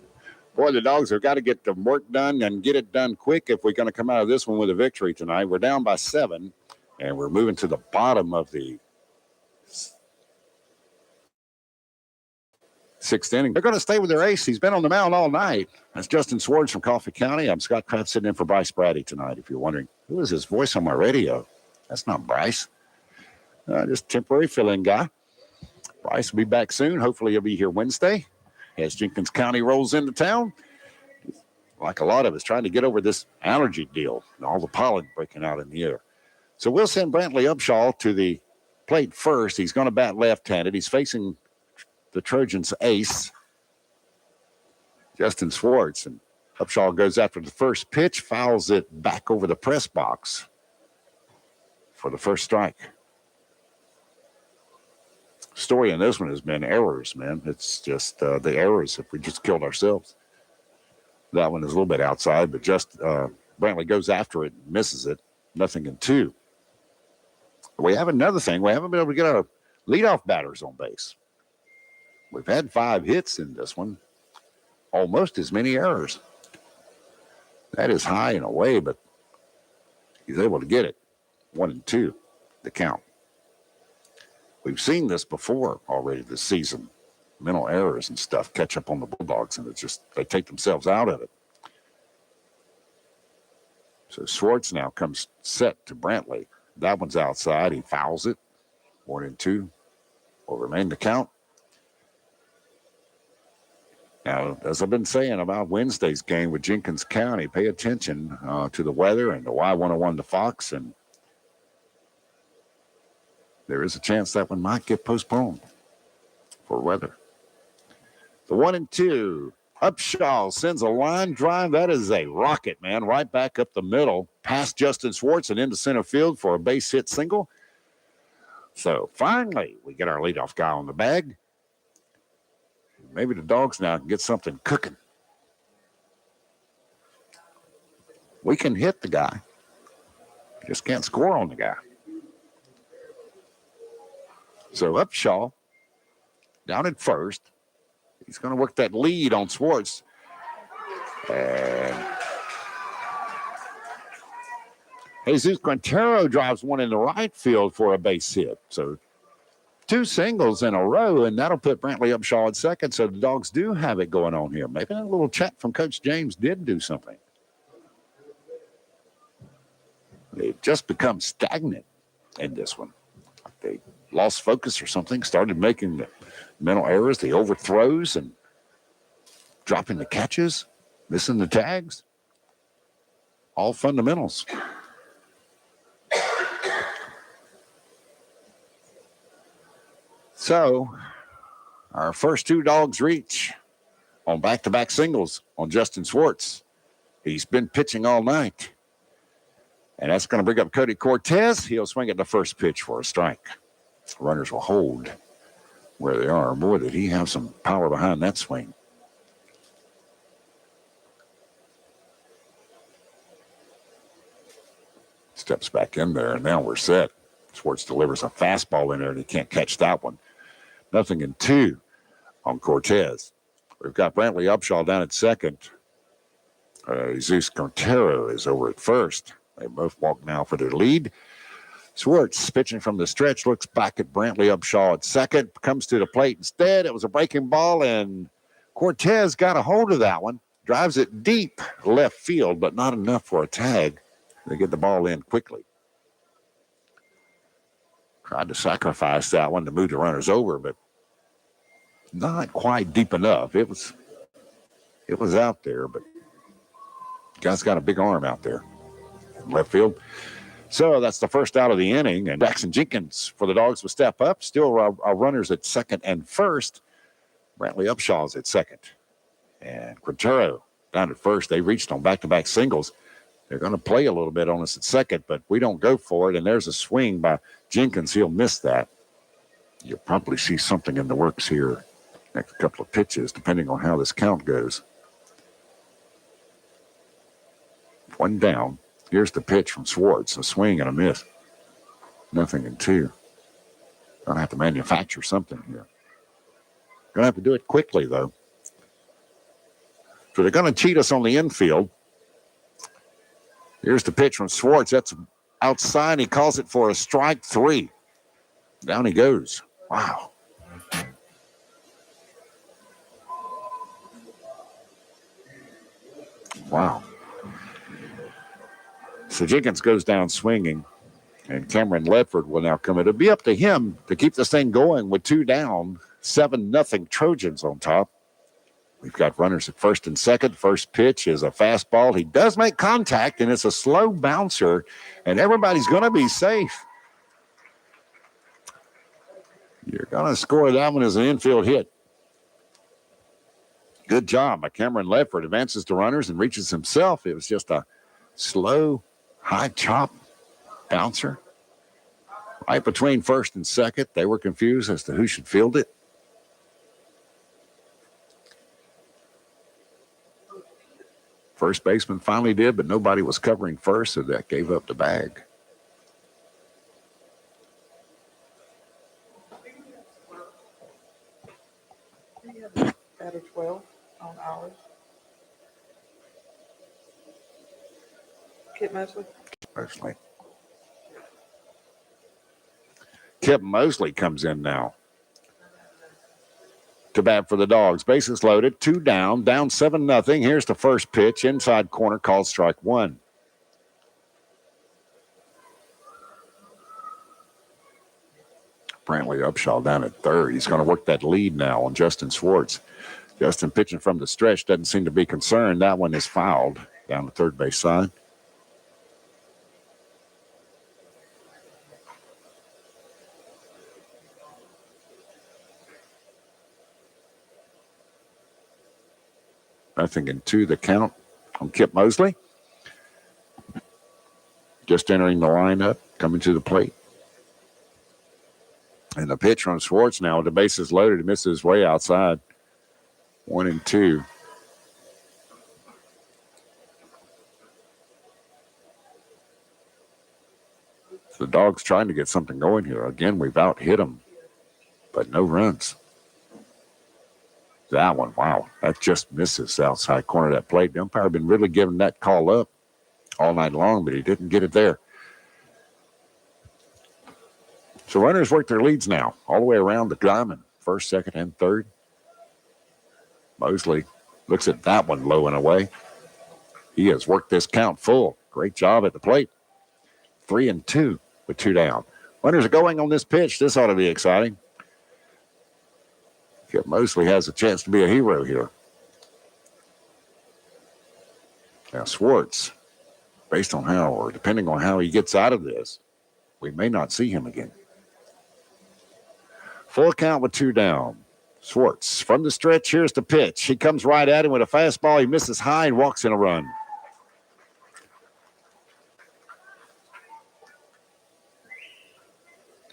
Boy, the Dogs have got to get the work done and get it done quick if we're going to come out of this one with a victory tonight. We're down by 7, and we're moving to the bottom of the 6th inning. They're going to stay with their ace. He's been on the mound all night. That's Justin Swartz from Coffee County. I'm Scott Kraft sitting in for Bryce Brady tonight, if you're wondering. Who is his voice on my radio? That's not Bryce. Just temporary fill-in guy. Bryce will be back soon. Hopefully he'll be here Wednesday as Jenkins County rolls into town. like a lot of us, trying to get over this allergy deal and all the pollen breaking out in the air. So we'll send Brantley Upshaw to the plate first. He's going to bat left-handed. He's facing the Trojans' ace, Justin Schwartz. And Upshaw goes after the first pitch, fouls it back over the press box for the first strike. Story in this one has been errors, man. It's just the errors if we just killed ourselves. That one is a little bit outside, but just Brantley goes after it and misses it. 0-2. We have another thing. We haven't been able to get our leadoff batters on base. We've had 5 hits in this one. Almost as many errors. That is high in a way, but he's able to get it. 1-2, the count. We've seen this before already this season. Mental errors and stuff catch up on the Bulldogs, and it's just they take themselves out of it. So Schwartz now comes set to Brantley. That one's outside. He fouls it. 1-2 will remain the count. Now, as I've been saying about Wednesday's game with Jenkins County, pay attention to the weather and the Y101 to Fox, and there is a chance that one might get postponed for weather. The 1-2, Upshaw sends a line drive. That is a rocket, man, right back up the middle, past Justin Schwartz and into center field for a base hit single. So finally, we get our leadoff guy on the bag. Maybe the Dogs now can get something cooking. We can hit the guy. Just can't score on the guy. So Upshaw down at first. He's going to work that lead on Schwartz. And Jesus Quintero drives one in the right field for a base hit. So 2 singles in a row, and that'll put Brantley Upshaw at second. So the Dogs do have it going on here. Maybe that little chat from Coach James did do something. They've just become stagnant in this one. They lost focus or something, started making the mental errors, the overthrows, and dropping the catches, missing the tags. All fundamentals. So, our first 2 Dogs reach on back-to-back singles on Justin Schwartz. He's been pitching all night. And that's going to bring up Cody Cortez. He'll swing at the first pitch for a strike. Runners will hold where they are. Boy, did he have some power behind that swing. Steps back in there, and now we're set. Schwartz delivers a fastball in there, and he can't catch that one. 0-2 on Cortez. We've got Brantley Upshaw down at second. Jesus Quintero is over at first. They both walk now for their lead. Schwartz pitching from the stretch, looks back at Brantley Upshaw at second, comes to the plate instead. It was a breaking ball, and Cortez got a hold of that one. Drives it deep left field, but not enough for a tag. They get the ball in quickly. Tried to sacrifice that one to move the runners over, but not quite deep enough. It was out there, but guy's got a big arm out there in left field. So that's the first out of the inning, and Jackson Jenkins for the Dogs will step up. Still our runners at second and first. Brantley Upshaw's at second. And Quintero down at first. They reached on back-to-back singles. They're going to play a little bit on us at second, but we don't go for it, and there's a swing by Jenkins. He'll miss that. You'll probably see something in the works here next couple of pitches, depending on how this count goes. 1 down. Here's the pitch from Schwartz, a swing and a miss. 0-2. Gonna have to manufacture something here. Gonna have to do it quickly, though. So they're gonna cheat us on the infield. Here's the pitch from Schwartz. That's outside. He calls it for a strike 3. Down he goes. Wow. Wow. So Jenkins goes down swinging, and Cameron Ledford will now come in. It'll be up to him to keep this thing going with 2 down, 7-0 Trojans on top. We've got runners at first and second. First pitch is a fastball. He does make contact, and it's a slow bouncer, and everybody's going to be safe. You're going to score that one as an infield hit. Good job by Cameron Lefford. Advances to runners and reaches himself. It was just a slow, high chop bouncer. Right between first and second. They were confused as to who should field it. First baseman finally did, but nobody was covering first, so that gave up the bag. Out of 12 on ours. Kip Mosley. Kip Mosley comes in now to bat for the Dogs. Bases loaded, 2 down 7-0. Here's the first pitch, inside corner, called strike 1. Brantley Upshaw down at third. He's going to work that lead now on Justin Schwartz. Justin pitching from the stretch, doesn't seem to be concerned. That one is fouled down the third base side. Nothing in 2, the count on Kip Mosley. Just entering the lineup, coming to the plate. And the pitch from Schwartz now with the bases loaded. He misses his way outside. 1-2. So the Dogs trying to get something going here. Again, we've out-hit them, but no runs. That one, wow, that just misses the outside corner of that plate. The umpire had been really giving that call up all night long, but he didn't get it there. So runners work their leads now all the way around the diamond, first, second, and third. Mosley looks at that one low and away. He has worked this count full. Great job at the plate. 3-2 with 2 down. Runners are going on this pitch. This ought to be exciting. Kip Mosley has a chance to be a hero here. Now Schwartz, based on how, or depending on how he gets out of this, we may not see him again. Full count with 2 down. Schwartz from the stretch. Here's the pitch. He comes right at him with a fastball. He misses high and walks in a run.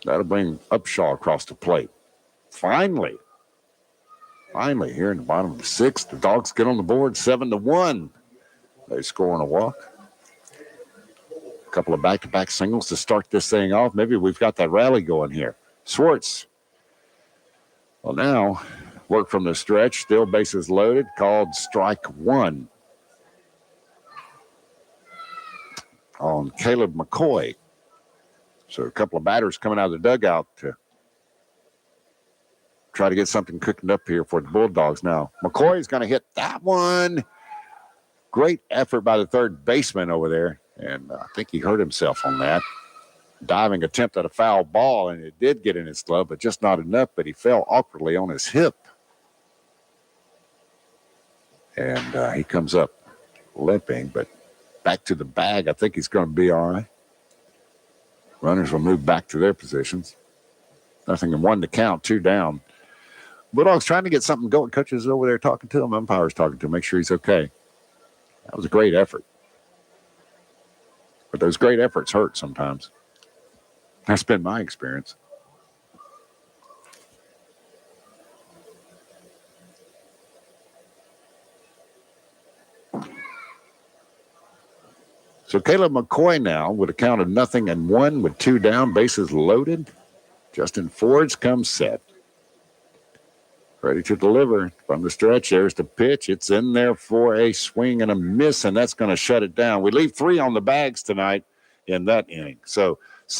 That'll bring Upshaw across the plate. Finally, here in the bottom of the 6th, the Dogs get on the board 7-1. They score on a walk. A couple of back-to-back singles to start this thing off. Maybe we've got that rally going here. Schwartz. Well, now, work from the stretch. Still bases loaded. Called strike 1 on Caleb McCoy. So a couple of batters coming out of the dugout to try to get something cooking up here for the Bulldogs now. McCoy is going to hit that one. Great effort by the third baseman over there. And I think he hurt himself on that. Diving attempt at a foul ball, and it did get in his glove, but just not enough. But he fell awkwardly on his hip. And he comes up limping, but back to the bag. I think he's going to be all right. Runners will move back to their positions. Nothing in 1 to count, 2 down. Bulldogs trying to get something going. Coach is over there talking to him. Umpire's talking to him, make sure he's okay. That was a great effort. But those great efforts hurt sometimes. That's been my experience. So Caleb McCoy now with a count of 0-1 with 2 down, bases loaded. Justin Fords comes set. Ready to deliver from the stretch. There's the pitch. It's in there for a swing and a miss, and that's going to shut it down. We leave 3 on the bags tonight in that inning.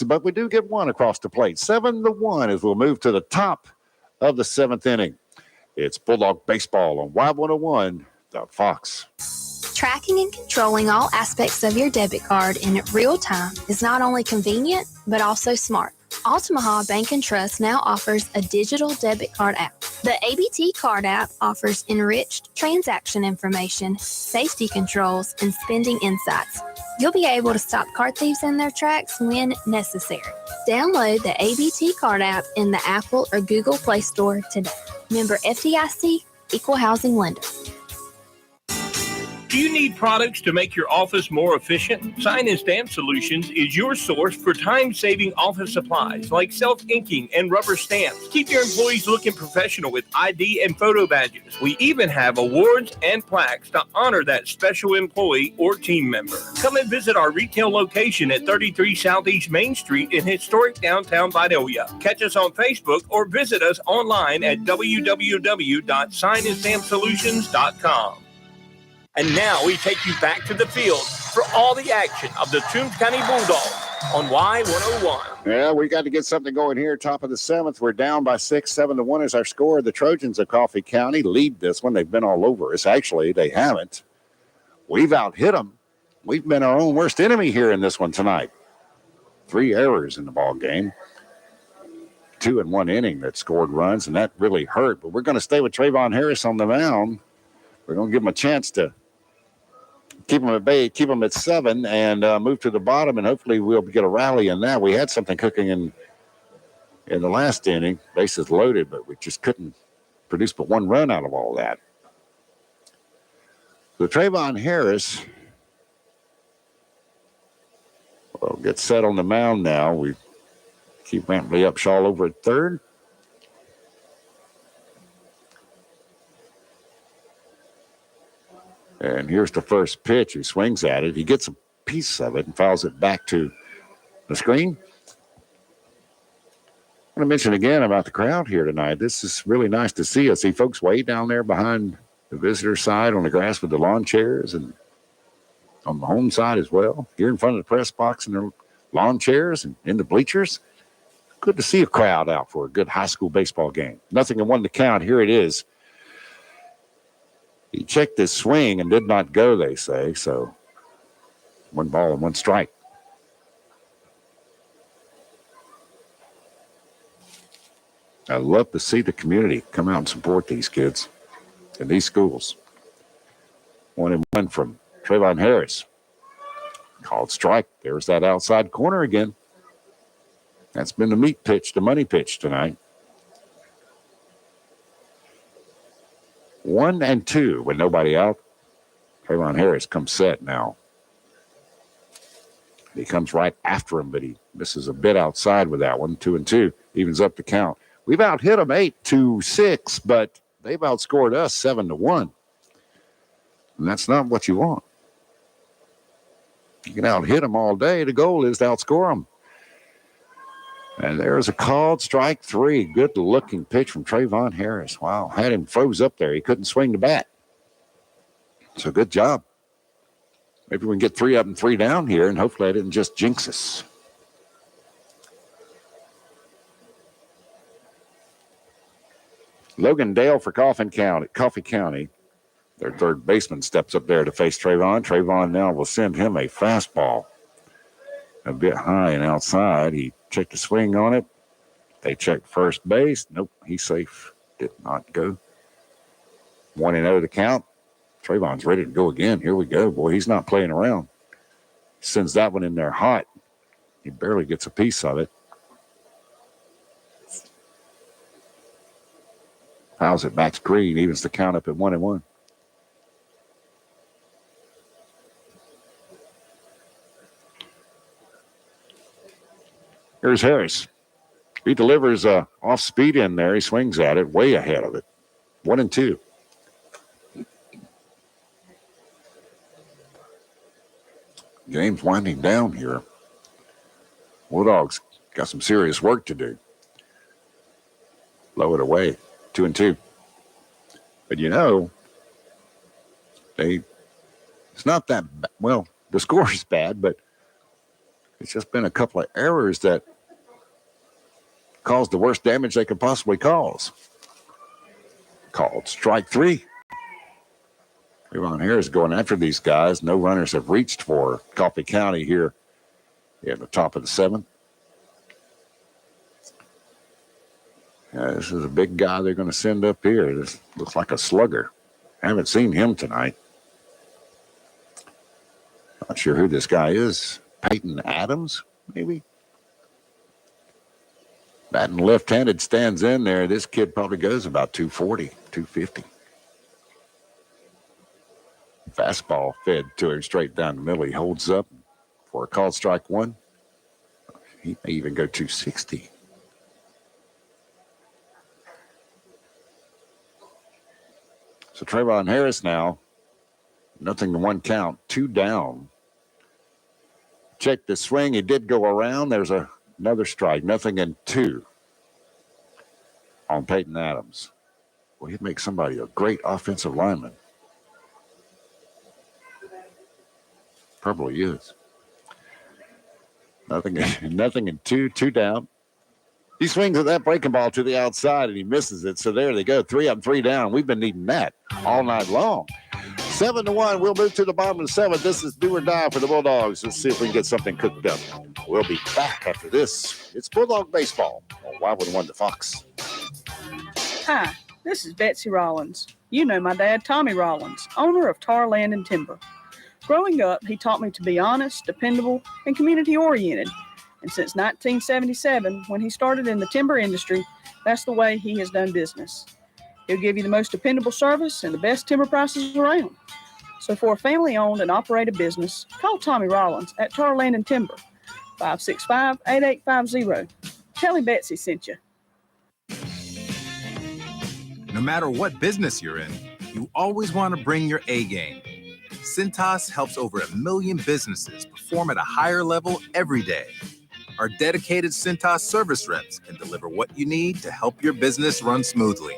But we do get 1 across the plate. 7-1 as we'll move to the top of the 7th inning. It's Bulldog Baseball on Y101, the Fox. Tracking and controlling all aspects of your debit card in real time is not only convenient, but also smart. Altamaha Bank and Trust now offers a digital debit card app. The ABT Card app offers enriched transaction information, safety controls, and spending insights. You'll be able to stop card thieves in their tracks when necessary. Download the ABT Card app in the Apple or Google Play Store today. Member FDIC, Equal Housing Lender. Do you need products to make your office more efficient? Sign and Stamp Solutions is your source for time-saving office supplies like self-inking and rubber stamps. Keep your employees looking professional with ID and photo badges. We even have awards and plaques to honor that special employee or team member. Come and visit our retail location at 33 Southeast Main Street in historic downtown Vidalia. Catch us on Facebook or visit us online at www.signandstampsolutions.com. And now we take you back to the field for all the action of the Toombs County Bulldogs on Y101. Yeah, we got to get something going here. Top of the 7th. We're down by 6, 7-1 is our score. The Trojans of Coffee County lead this one. They've been all over us. Actually, they haven't. We've out-hit them. We've been our own worst enemy here in this one tonight. 3 errors in the ball game. 2 in 1 inning that scored runs, and that really hurt. But we're going to stay with Trayvon Harris on the mound. We're going to give him a chance to keep them at bay, keep them at 7, and move to the bottom, and hopefully we'll get a rally in that. We had something cooking in the last inning, bases loaded, but we just couldn't produce but 1 run out of all that. So Trayvon Harris will get set on the mound now. We keep Brantley Upshaw over at third. And here's the first pitch. He swings at it. He gets a piece of it and fouls it back to the screen. I want to mention again about the crowd here tonight. This is really nice to see. I see folks way down there behind the visitor side on the grass with the lawn chairs, and on the home side as well. Here in front of the press box and their lawn chairs and in the bleachers. Good to see a crowd out for a good high school baseball game. Nothing in 1 to count. Here it is. He checked his swing and did not go, they say. So 1 ball and 1 strike. I love to see the community come out and support these kids in these schools. 1-1 from Trayvon Harris. Called strike. There's that outside corner again. That's been the meat pitch, the money pitch tonight. 1-2 with nobody out. Trayvon Harris comes set now. He comes right after him, but he misses a bit outside with that one. 2-2 evens up the count. We've out-hit them 8-6, but they've outscored us 7-1. And that's not what you want. You can out-hit them all day. The goal is to outscore them. And there's a called strike 3. Good-looking pitch from Trayvon Harris. Wow, had him froze up there. He couldn't swing the bat. So good job. Maybe we can get 3 up and 3 down here, and hopefully I didn't just jinx us. Logan Dale for Coffee County. Their third baseman steps up there to face Trayvon. Trayvon now will send him a fastball. A bit high and outside. He checked the swing on it. They checked first base. Nope, he's safe. Did not go. 1-0 the count. Trayvon's ready to go again. Here we go. Boy, he's not playing around. Sends that one in there hot. He barely gets a piece of it. Fouls it back screen. Evens the count up at 1-1. Here's Harris. He delivers off speed in there. He swings at it way ahead of it. 1-2. Game's winding down here. Bulldogs got some serious work to do. Blow it away. 2-2. But you know, it's not that bad. Well, the score is bad, but it's just been a couple of errors that caused the worst damage they could possibly cause. Called strike 3. Trayvon Harris going after these guys. No runners have reached for Coffee County here in the top of the 7th. This is a big guy they're going to send up here. This looks like a slugger. I haven't seen him tonight. Not sure who this guy is. Peyton Adams, maybe? Batting left-handed, stands in there. This kid probably goes about 240, 250. Fastball fed to him straight down the middle. He holds up for a called strike one. He may even go 260. So Trayvon Harris now, nothing to one count, 2 down. Check the swing. He did go around. There's another strike, nothing in 2 on Peyton Adams. Well, he'd make somebody a great offensive lineman. Probably is. Nothing in 2 down. He swings at that breaking ball to the outside and he misses it. So there they go. 3 up, 3 down. We've been needing that all night long. 7-1. We'll move to the bottom of the 7th. This is do or die for the Bulldogs. Let's see if we can get something cooked up. We'll be back after this. It's Bulldog Baseball on Y101 The Fox. Hi, this is Betsy Rollins. You know my dad, Tommy Rollins, owner of Tar Land and Timber. Growing up, he taught me to be honest, dependable, and community-oriented. And since 1977, when he started in the timber industry, that's the way he has done business. He'll give you the most dependable service and the best timber prices around. So for a family-owned and operated business, call Tommy Rollins at Tar Land and Timber, 565-8850. Tell him Betsy sent you. No matter what business you're in, you always want to bring your A game. Cintas helps over 1 million businesses perform at a higher level every day. Our dedicated Cintas service reps can deliver what you need to help your business run smoothly.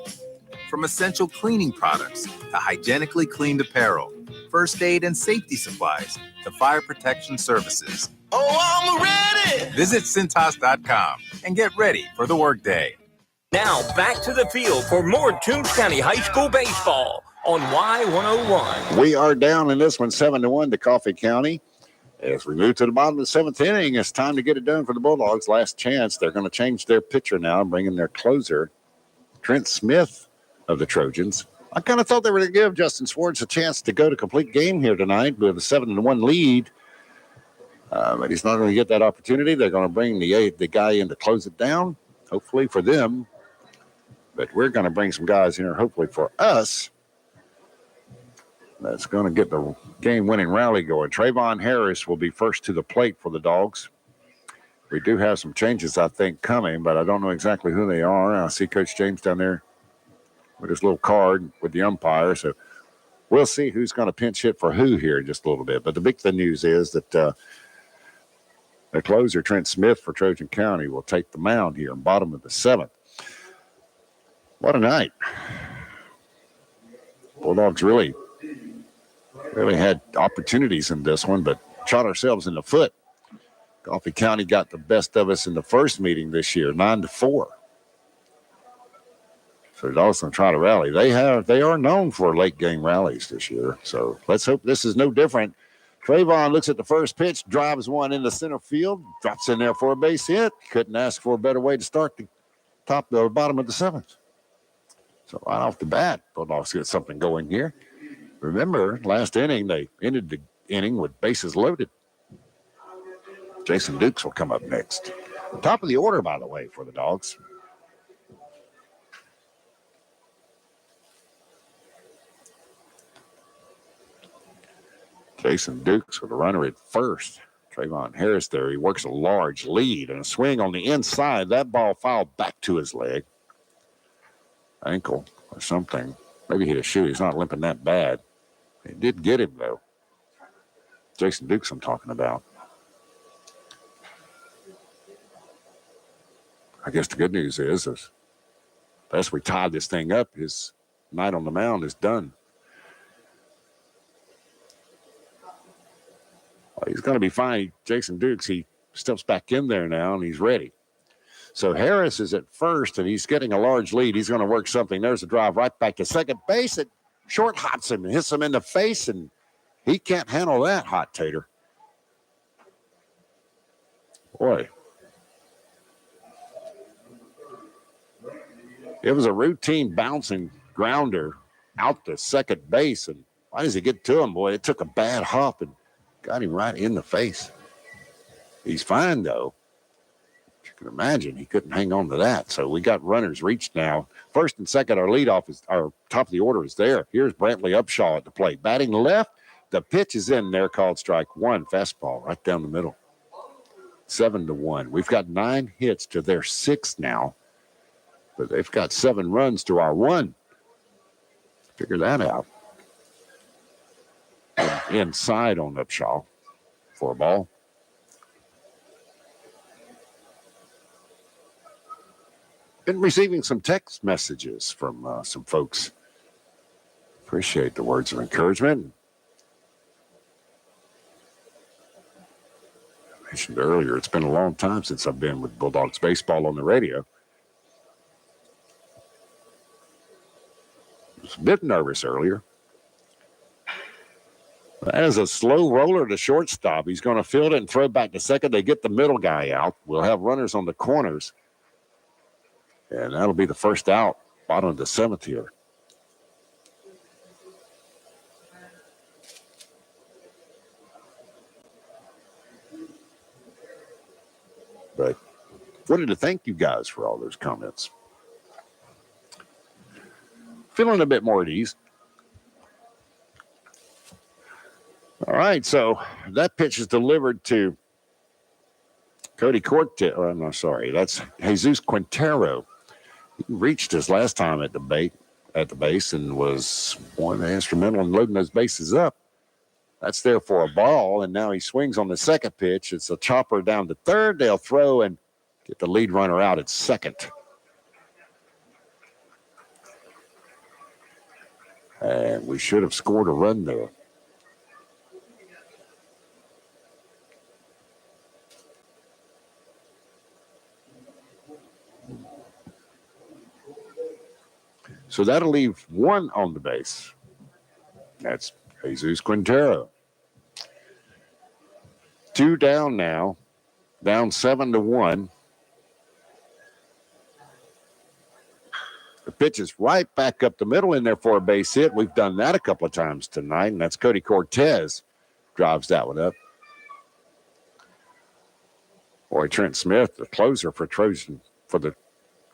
From essential cleaning products to hygienically cleaned apparel, first aid and safety supplies to fire protection services. Oh, I'm ready! Visit Cintas.com and get ready for the workday. Now back to the field for more Toombs County High School baseball on Y101. We are down in this one 7-1 to Coffee County. As we move to the bottom of the 7th inning, it's time to get it done for the Bulldogs. Last chance. They're going to change their pitcher now and bring in their closer, Trent Smith of the Trojans. I kind of thought they were going to give Justin Swartz a chance to go to complete game here tonight with a 7-1 lead. But he's not going to get that opportunity. They're going to bring the guy in to close it down, hopefully for them. But we're going to bring some guys in here, hopefully for us. That's going to get the game-winning rally going. Trayvon Harris will be first to the plate for the Dogs. We do have some changes, I think, coming, but I don't know exactly who they are. I see Coach James down there with his little card with the umpire. So we'll see who's going to pinch hit for who here in just a little bit. But the big news is that the closer, Trent Smith for Trojan County, will take the mound here in bottom of the 7th. What a night. Bulldogs really had opportunities in this one, but shot ourselves in the foot. Coffee County got the best of us in the first meeting this year, 9-4. So the Dogs going to try to rally. They are known for late game rallies this year. So let's hope this is no different. Trayvon looks at the first pitch, drives one into center field, drops in there for a base hit. Couldn't ask for a better way to start the bottom of the 7th. So right off the bat, Bulldogs get something going here. Remember, last inning, they ended the inning with bases loaded. Jason Dukes will come up next. Top of the order, by the way, for the Dogs. Jason Dukes with a runner at first. Trayvon Harris there. He works a large lead and a swing on the inside. That ball fouled back to his leg. Ankle or something. Maybe he hit a shoe. He's not limping that bad. It did get him, though. Jason Dukes I'm talking about. I guess the good news is as we tie this thing up, his night on the mound is done. He's going to be fine. Jason Dukes, he steps back in there now, and he's ready. So Harris is at first, and he's getting a large lead. He's going to work something. There's a drive right back to second base. It short hops him and hits him in the face, and he can't handle that, Hot Tater. Boy. It was a routine bouncing grounder out to second base. And why does he get to him, boy? It took a bad hop and got him right in the face. He's fine, though. You can imagine he couldn't hang on to that. So we got runners reached now. First and second, our leadoff is our top of the order is there. Here's Brantley Upshaw at the plate. Batting left, the pitch is in there, called strike one. Fastball right down the middle. 7-1. We've got 9 hits to their 6 now, but they've got 7 runs to our 1. Figure that out. Inside on Upshaw for a ball. Been receiving some text messages from some folks. Appreciate the words of encouragement. I mentioned earlier, it's been a long time since I've been with Bulldogs baseball on the radio. I was a bit nervous earlier. As a slow roller to shortstop, he's going to field it and throw back to second. They get the middle guy out. We'll have runners on the corners. And that'll be the first out, bottom of the 7th here. But wanted to thank you guys for all those comments. Feeling a bit more at ease. All right, so that pitch is delivered to Cody Cortez. Oh, no, sorry, that's Jesus Quintero. He reached his last time at the base and was instrumental in loading those bases up. That's there for a ball, and now he swings on the second pitch. It's a chopper down to third. They'll throw and get the lead runner out at second. And we should have scored a run there. So that'll leave 1 on the base. That's Jesus Quintero. 2 down now. Down 7-1. The pitch is right back up the middle in there for a base hit. We've done that a couple of times tonight, and that's Cody Cortez. Drives that one up. Boy, Trent Smith, the closer for the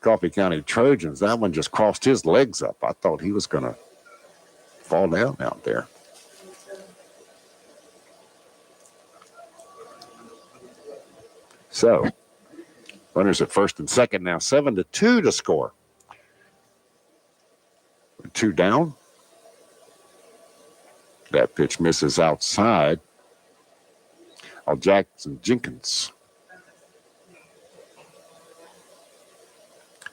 Coffee County Trojans, that one just crossed his legs up. I thought he was going to fall down out there. So, runners at first and second now, 7-2 to score. 2 down. That pitch misses outside. Jackson Jenkins.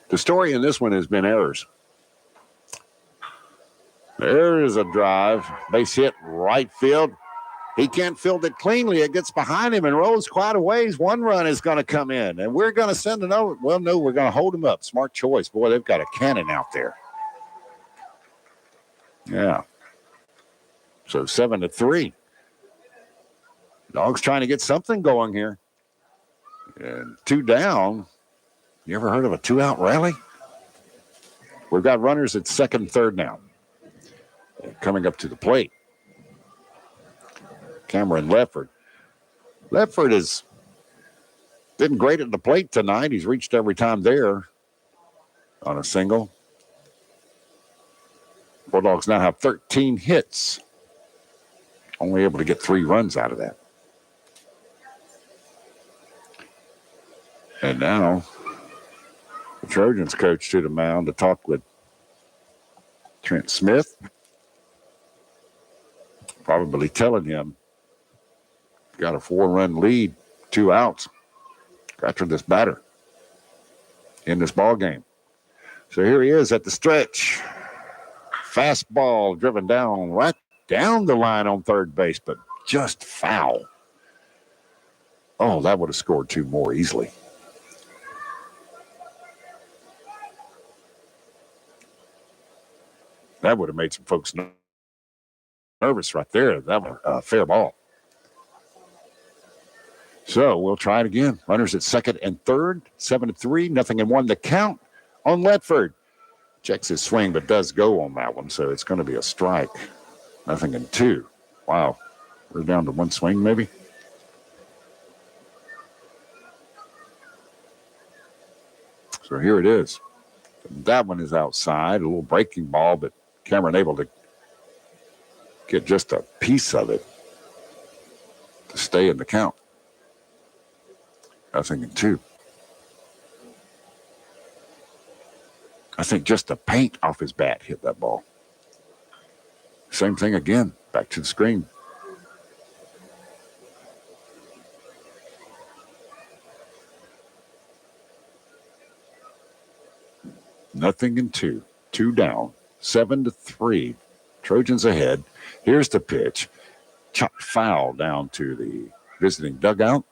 The story in this one has been errors. There is a drive, base hit, right field. He can't field it cleanly. It gets behind him and rolls quite a ways. 1 run is going to come in, and we're going to send it over. Well, no, we're going to hold him up. Smart choice. Boy, they've got a cannon out there. Yeah. So 7-3. Dogs trying to get something going here. And 2 down. You ever heard of a 2-out rally? We've got runners at second, third now. Coming up to the plate. Cameron Lefford. Lefford has been great at the plate tonight. He's reached every time there on a single. Bulldogs now have 13 hits. Only able to get 3 runs out of that. And now the Trojans coach to the mound to talk with Trent Smith. Probably telling him, got a 4-run lead, 2 outs after this batter in this ball game. So here he is at the stretch. Fastball driven down right down the line on third base, but just foul. Oh, that would have scored 2 more easily. That would have made some folks nervous right there. That was a fair ball. So we'll try it again. Runners at second and third, 7-3, 0-1 the count on Ledford. Checks his swing, but does go on that one, so it's going to be a strike. 0-2. Wow. We're down to one swing, maybe? So here it is. That one is outside, a little breaking ball, but Cameron able to get just a piece of it to stay in the count. 0-2. I think just the paint off his bat hit that ball. Same thing again. Back to the screen. Nothing in two. 2 down. 7-3. Trojans ahead. Here's the pitch. Foul down to the visiting dugout.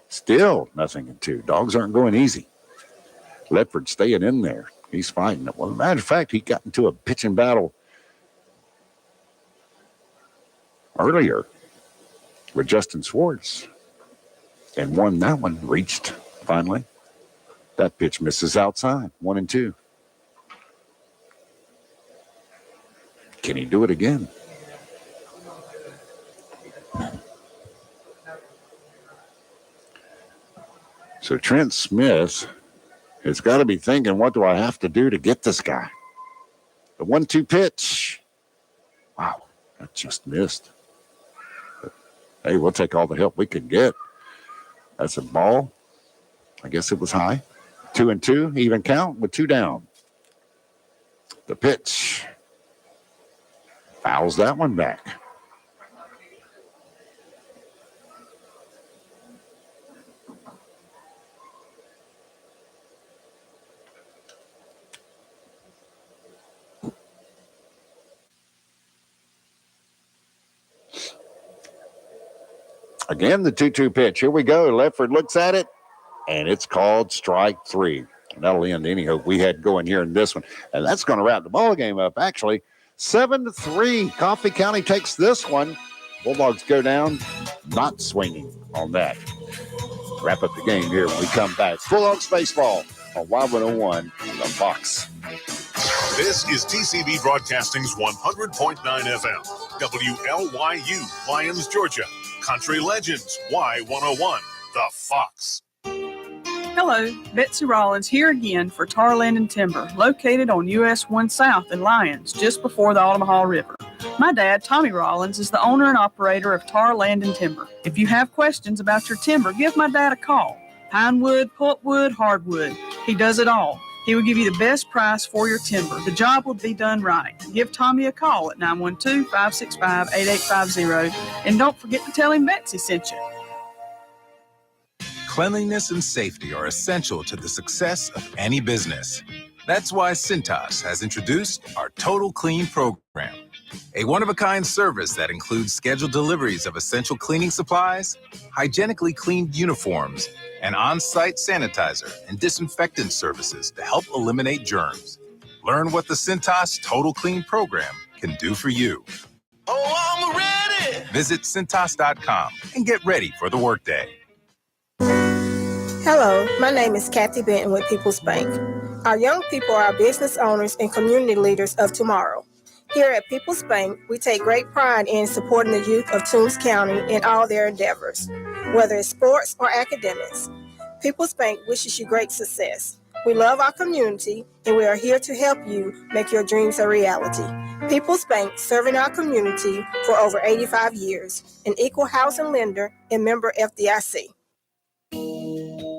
Still 0-2. Dogs aren't going easy. Ledford staying in there. He's fighting it. Well, as a matter of fact, he got into a pitching battle earlier with Justin Swartz and won that one. Reached finally. That pitch misses outside. 1-2. Can he do it again? So Trent Smith has got to be thinking, what do I have to do to get this guy? The 1-2 pitch. Wow, that just missed. But, hey, we'll take all the help we can get. That's a ball. I guess it was high. 2-2, even count with 2 down. The pitch. Fouls that one back. Again, the 2-2 pitch. Here we go. Ledford looks at it, and it's called strike 3. And that'll end any hope we had going here in this one. And that's going to wrap the ball game up, actually. 7-3. Coffee County takes this one. Bulldogs go down, not swinging on that. Wrap up the game here when we come back. Bulldogs baseball on Y101, the Fox. This is TCB Broadcasting's 100.9 FM, WLYU, Lyons, Georgia. Country Legends, Y101, the Fox. Hello, Betsy Rollins here again for Tar Land and Timber, located on US 1 South in Lyons, just before the Omaha River. My dad, Tommy Rollins, is the owner and operator of Tar Land and Timber. If you have questions about your timber, give my dad a call. Pine wood, pulpwood, hardwood. He does it all. He will give you the best price for your timber. The job will be done right. Give Tommy a call at 912-565-8850. And don't forget to tell him Betsy sent you. Cleanliness and safety are essential to the success of any business. That's why Cintas has introduced our Total Clean program, a one-of-a-kind service that includes scheduled deliveries of essential cleaning supplies, hygienically cleaned uniforms, and on-site sanitizer and disinfectant services to help eliminate germs. Learn what the Cintas Total Clean program can do for you. Oh, I'm ready! Visit Cintas.com and get ready for the workday. Hello, my name is Kathy Benton with People's Bank. Our young people are business owners and community leaders of tomorrow. Here at People's Bank, we take great pride in supporting the youth of Toombs County in all their endeavors, whether it's sports or academics. People's Bank wishes you great success. We love our community, and we are here to help you make your dreams a reality. People's Bank, serving our community for over 85 years, an equal housing lender and member FDIC.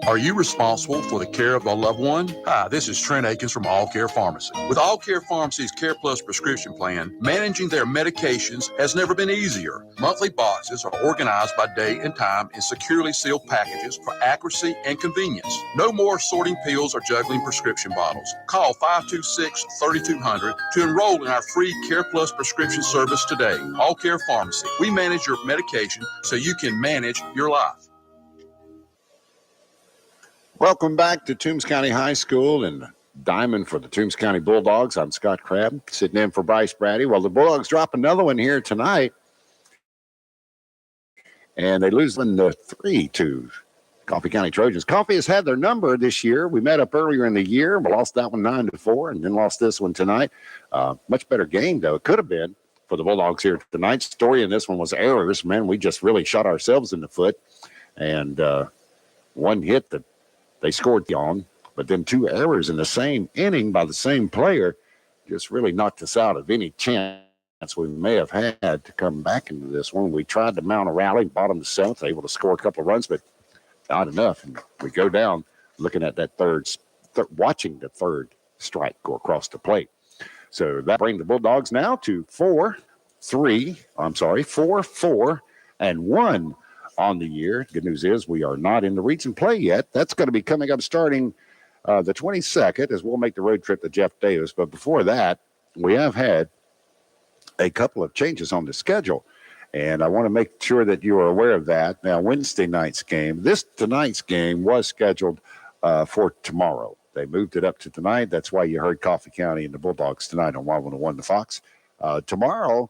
Are you responsible for the care of a loved one? Hi, this is Trent Akins from All Care Pharmacy. With All Care Pharmacy's Care Plus prescription plan, managing their medications has never been easier. Monthly boxes are organized by date and time in securely sealed packages for accuracy and convenience. No more sorting pills or juggling prescription bottles. Call 526-3200 to enroll in our free Care Plus prescription service today. All Care Pharmacy. We manage your medication so you can manage your life. Welcome back to Toombs County High School and Diamond for the Toombs County Bulldogs. I'm Scott Crabb, sitting in for Bryce Brady. Well, the Bulldogs drop another one here tonight, and they lose them 3-2. Coffee County Trojans. Coffee has had their number this year. We met up earlier in the year. We lost that one 9-4 and then lost this one tonight. Much better game, though. It could have been for the Bulldogs here tonight. Story in this one was errors. Man, we just really shot ourselves in the foot. And one hit that they scored on, but then 2 errors in the same inning by the same player just really knocked us out of any chance we may have had to come back into this one. We tried to mount a rally, bottom to 7th, able to score a couple of runs, but not enough. And we go down looking at that watching the third strike go across the plate. So that brings the Bulldogs now to 4-4-1 on the year. Good news is we are not in the reach and play yet. That's going to be coming up starting the 22nd as we'll make the road trip to Jeff Davis. But before that, we have had a couple of changes on the schedule. And I want to make sure that you are aware of that. Now, Wednesday night's game, tonight's game was scheduled for tomorrow. They moved it up to tonight. That's why you heard Coffee County and the Bulldogs tonight on Y101 The Fox. Tomorrow,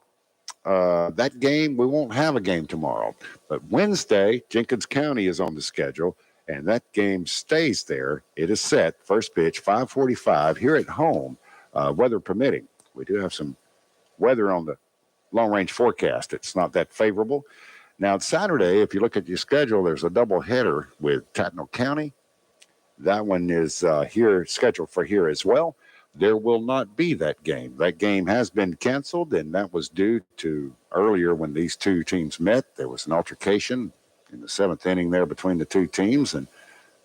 that game, we won't have a game tomorrow. But Wednesday, Jenkins County is on the schedule, and that game stays there. It is set, first pitch, 5:45 here at home, weather permitting. We do have some weather on the long-range forecast. It's not that favorable. Now, Saturday, if you look at your schedule, there's a doubleheader with Tattnall County. That one is here scheduled for here as well. There will not be that game. That game has been canceled, and that was due to earlier when these two teams met. There was an altercation in the 7th inning there between the two teams, and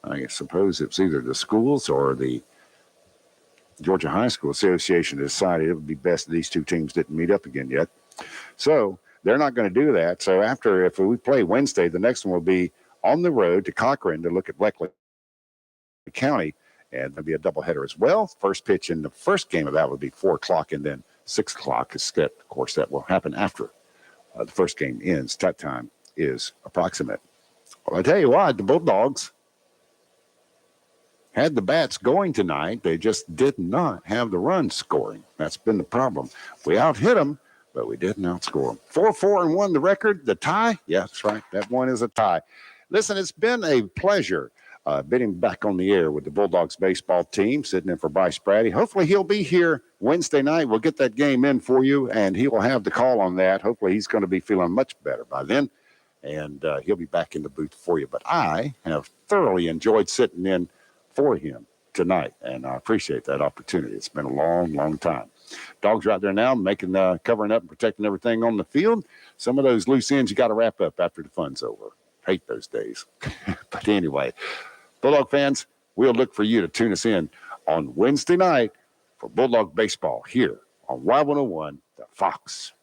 I suppose it was either the schools or the Georgia High School Association decided it would be best that these two teams didn't meet up again yet. So they're not going to do that. So if we play Wednesday, the next one will be on the road to Cochran to look at Bleckley County, and there'll be a doubleheader as well. First pitch in the first game of that would be 4 o'clock, and then 6 o'clock. Of course, that will happen after the first game ends. That time is approximate. Well, I tell you what, the Bulldogs had the bats going tonight. They just did not have the runs scoring. That's been the problem. We out-hit them, but we didn't outscore them. 4-4-1 the record. The tie? Yeah, that's right. That one is a tie. Listen, it's been a pleasure being back on the air with the Bulldogs baseball team, sitting in for Bryce Brady. Hopefully he'll be here Wednesday night. We'll get that game in for you, and he will have the call on that. Hopefully he's going to be feeling much better by then, and he'll be back in the booth for you. But I have thoroughly enjoyed sitting in for him tonight, and I appreciate that opportunity. It's been a long, long time. Dogs are out there now making, covering up and protecting everything on the field. Some of those loose ends you got to wrap up after the fun's over. Hate those days. But anyway, Bulldog fans, we'll look for you to tune us in on Wednesday night for Bulldog baseball here on Y101, The Fox.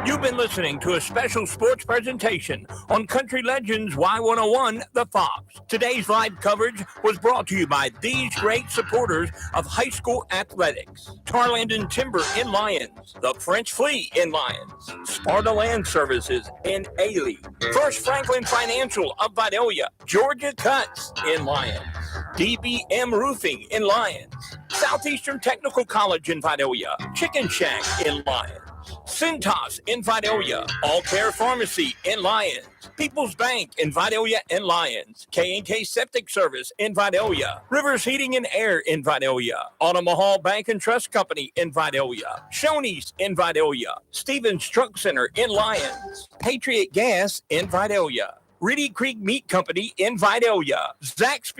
You've been listening to a special sports presentation on Country Legends Y101, The Fox. Today's live coverage was brought to you by these great supporters of high school athletics. Tarland and Timber in Lyons, the French Flea in Lyons, Sparta Land Services in Ailey, First Franklin Financial of Vidalia, Georgia Cuts in Lyons, DBM Roofing in Lyons, Southeastern Technical College in Vidalia, Chicken Shack in Lyons, Cintas in Vidalia, All Care Pharmacy in Lyons, People's Bank in Vidalia and Lyons, K&K Septic Service in Vidalia, Rivers Heating and Air in Vidalia, Omaha Bank and Trust Company in Vidalia, Shoney's in Vidalia, Stevens Truck Center in Lyons, Patriot Gas in Vidalia, Reedy Creek Meat Company in Vidalia, Zaxby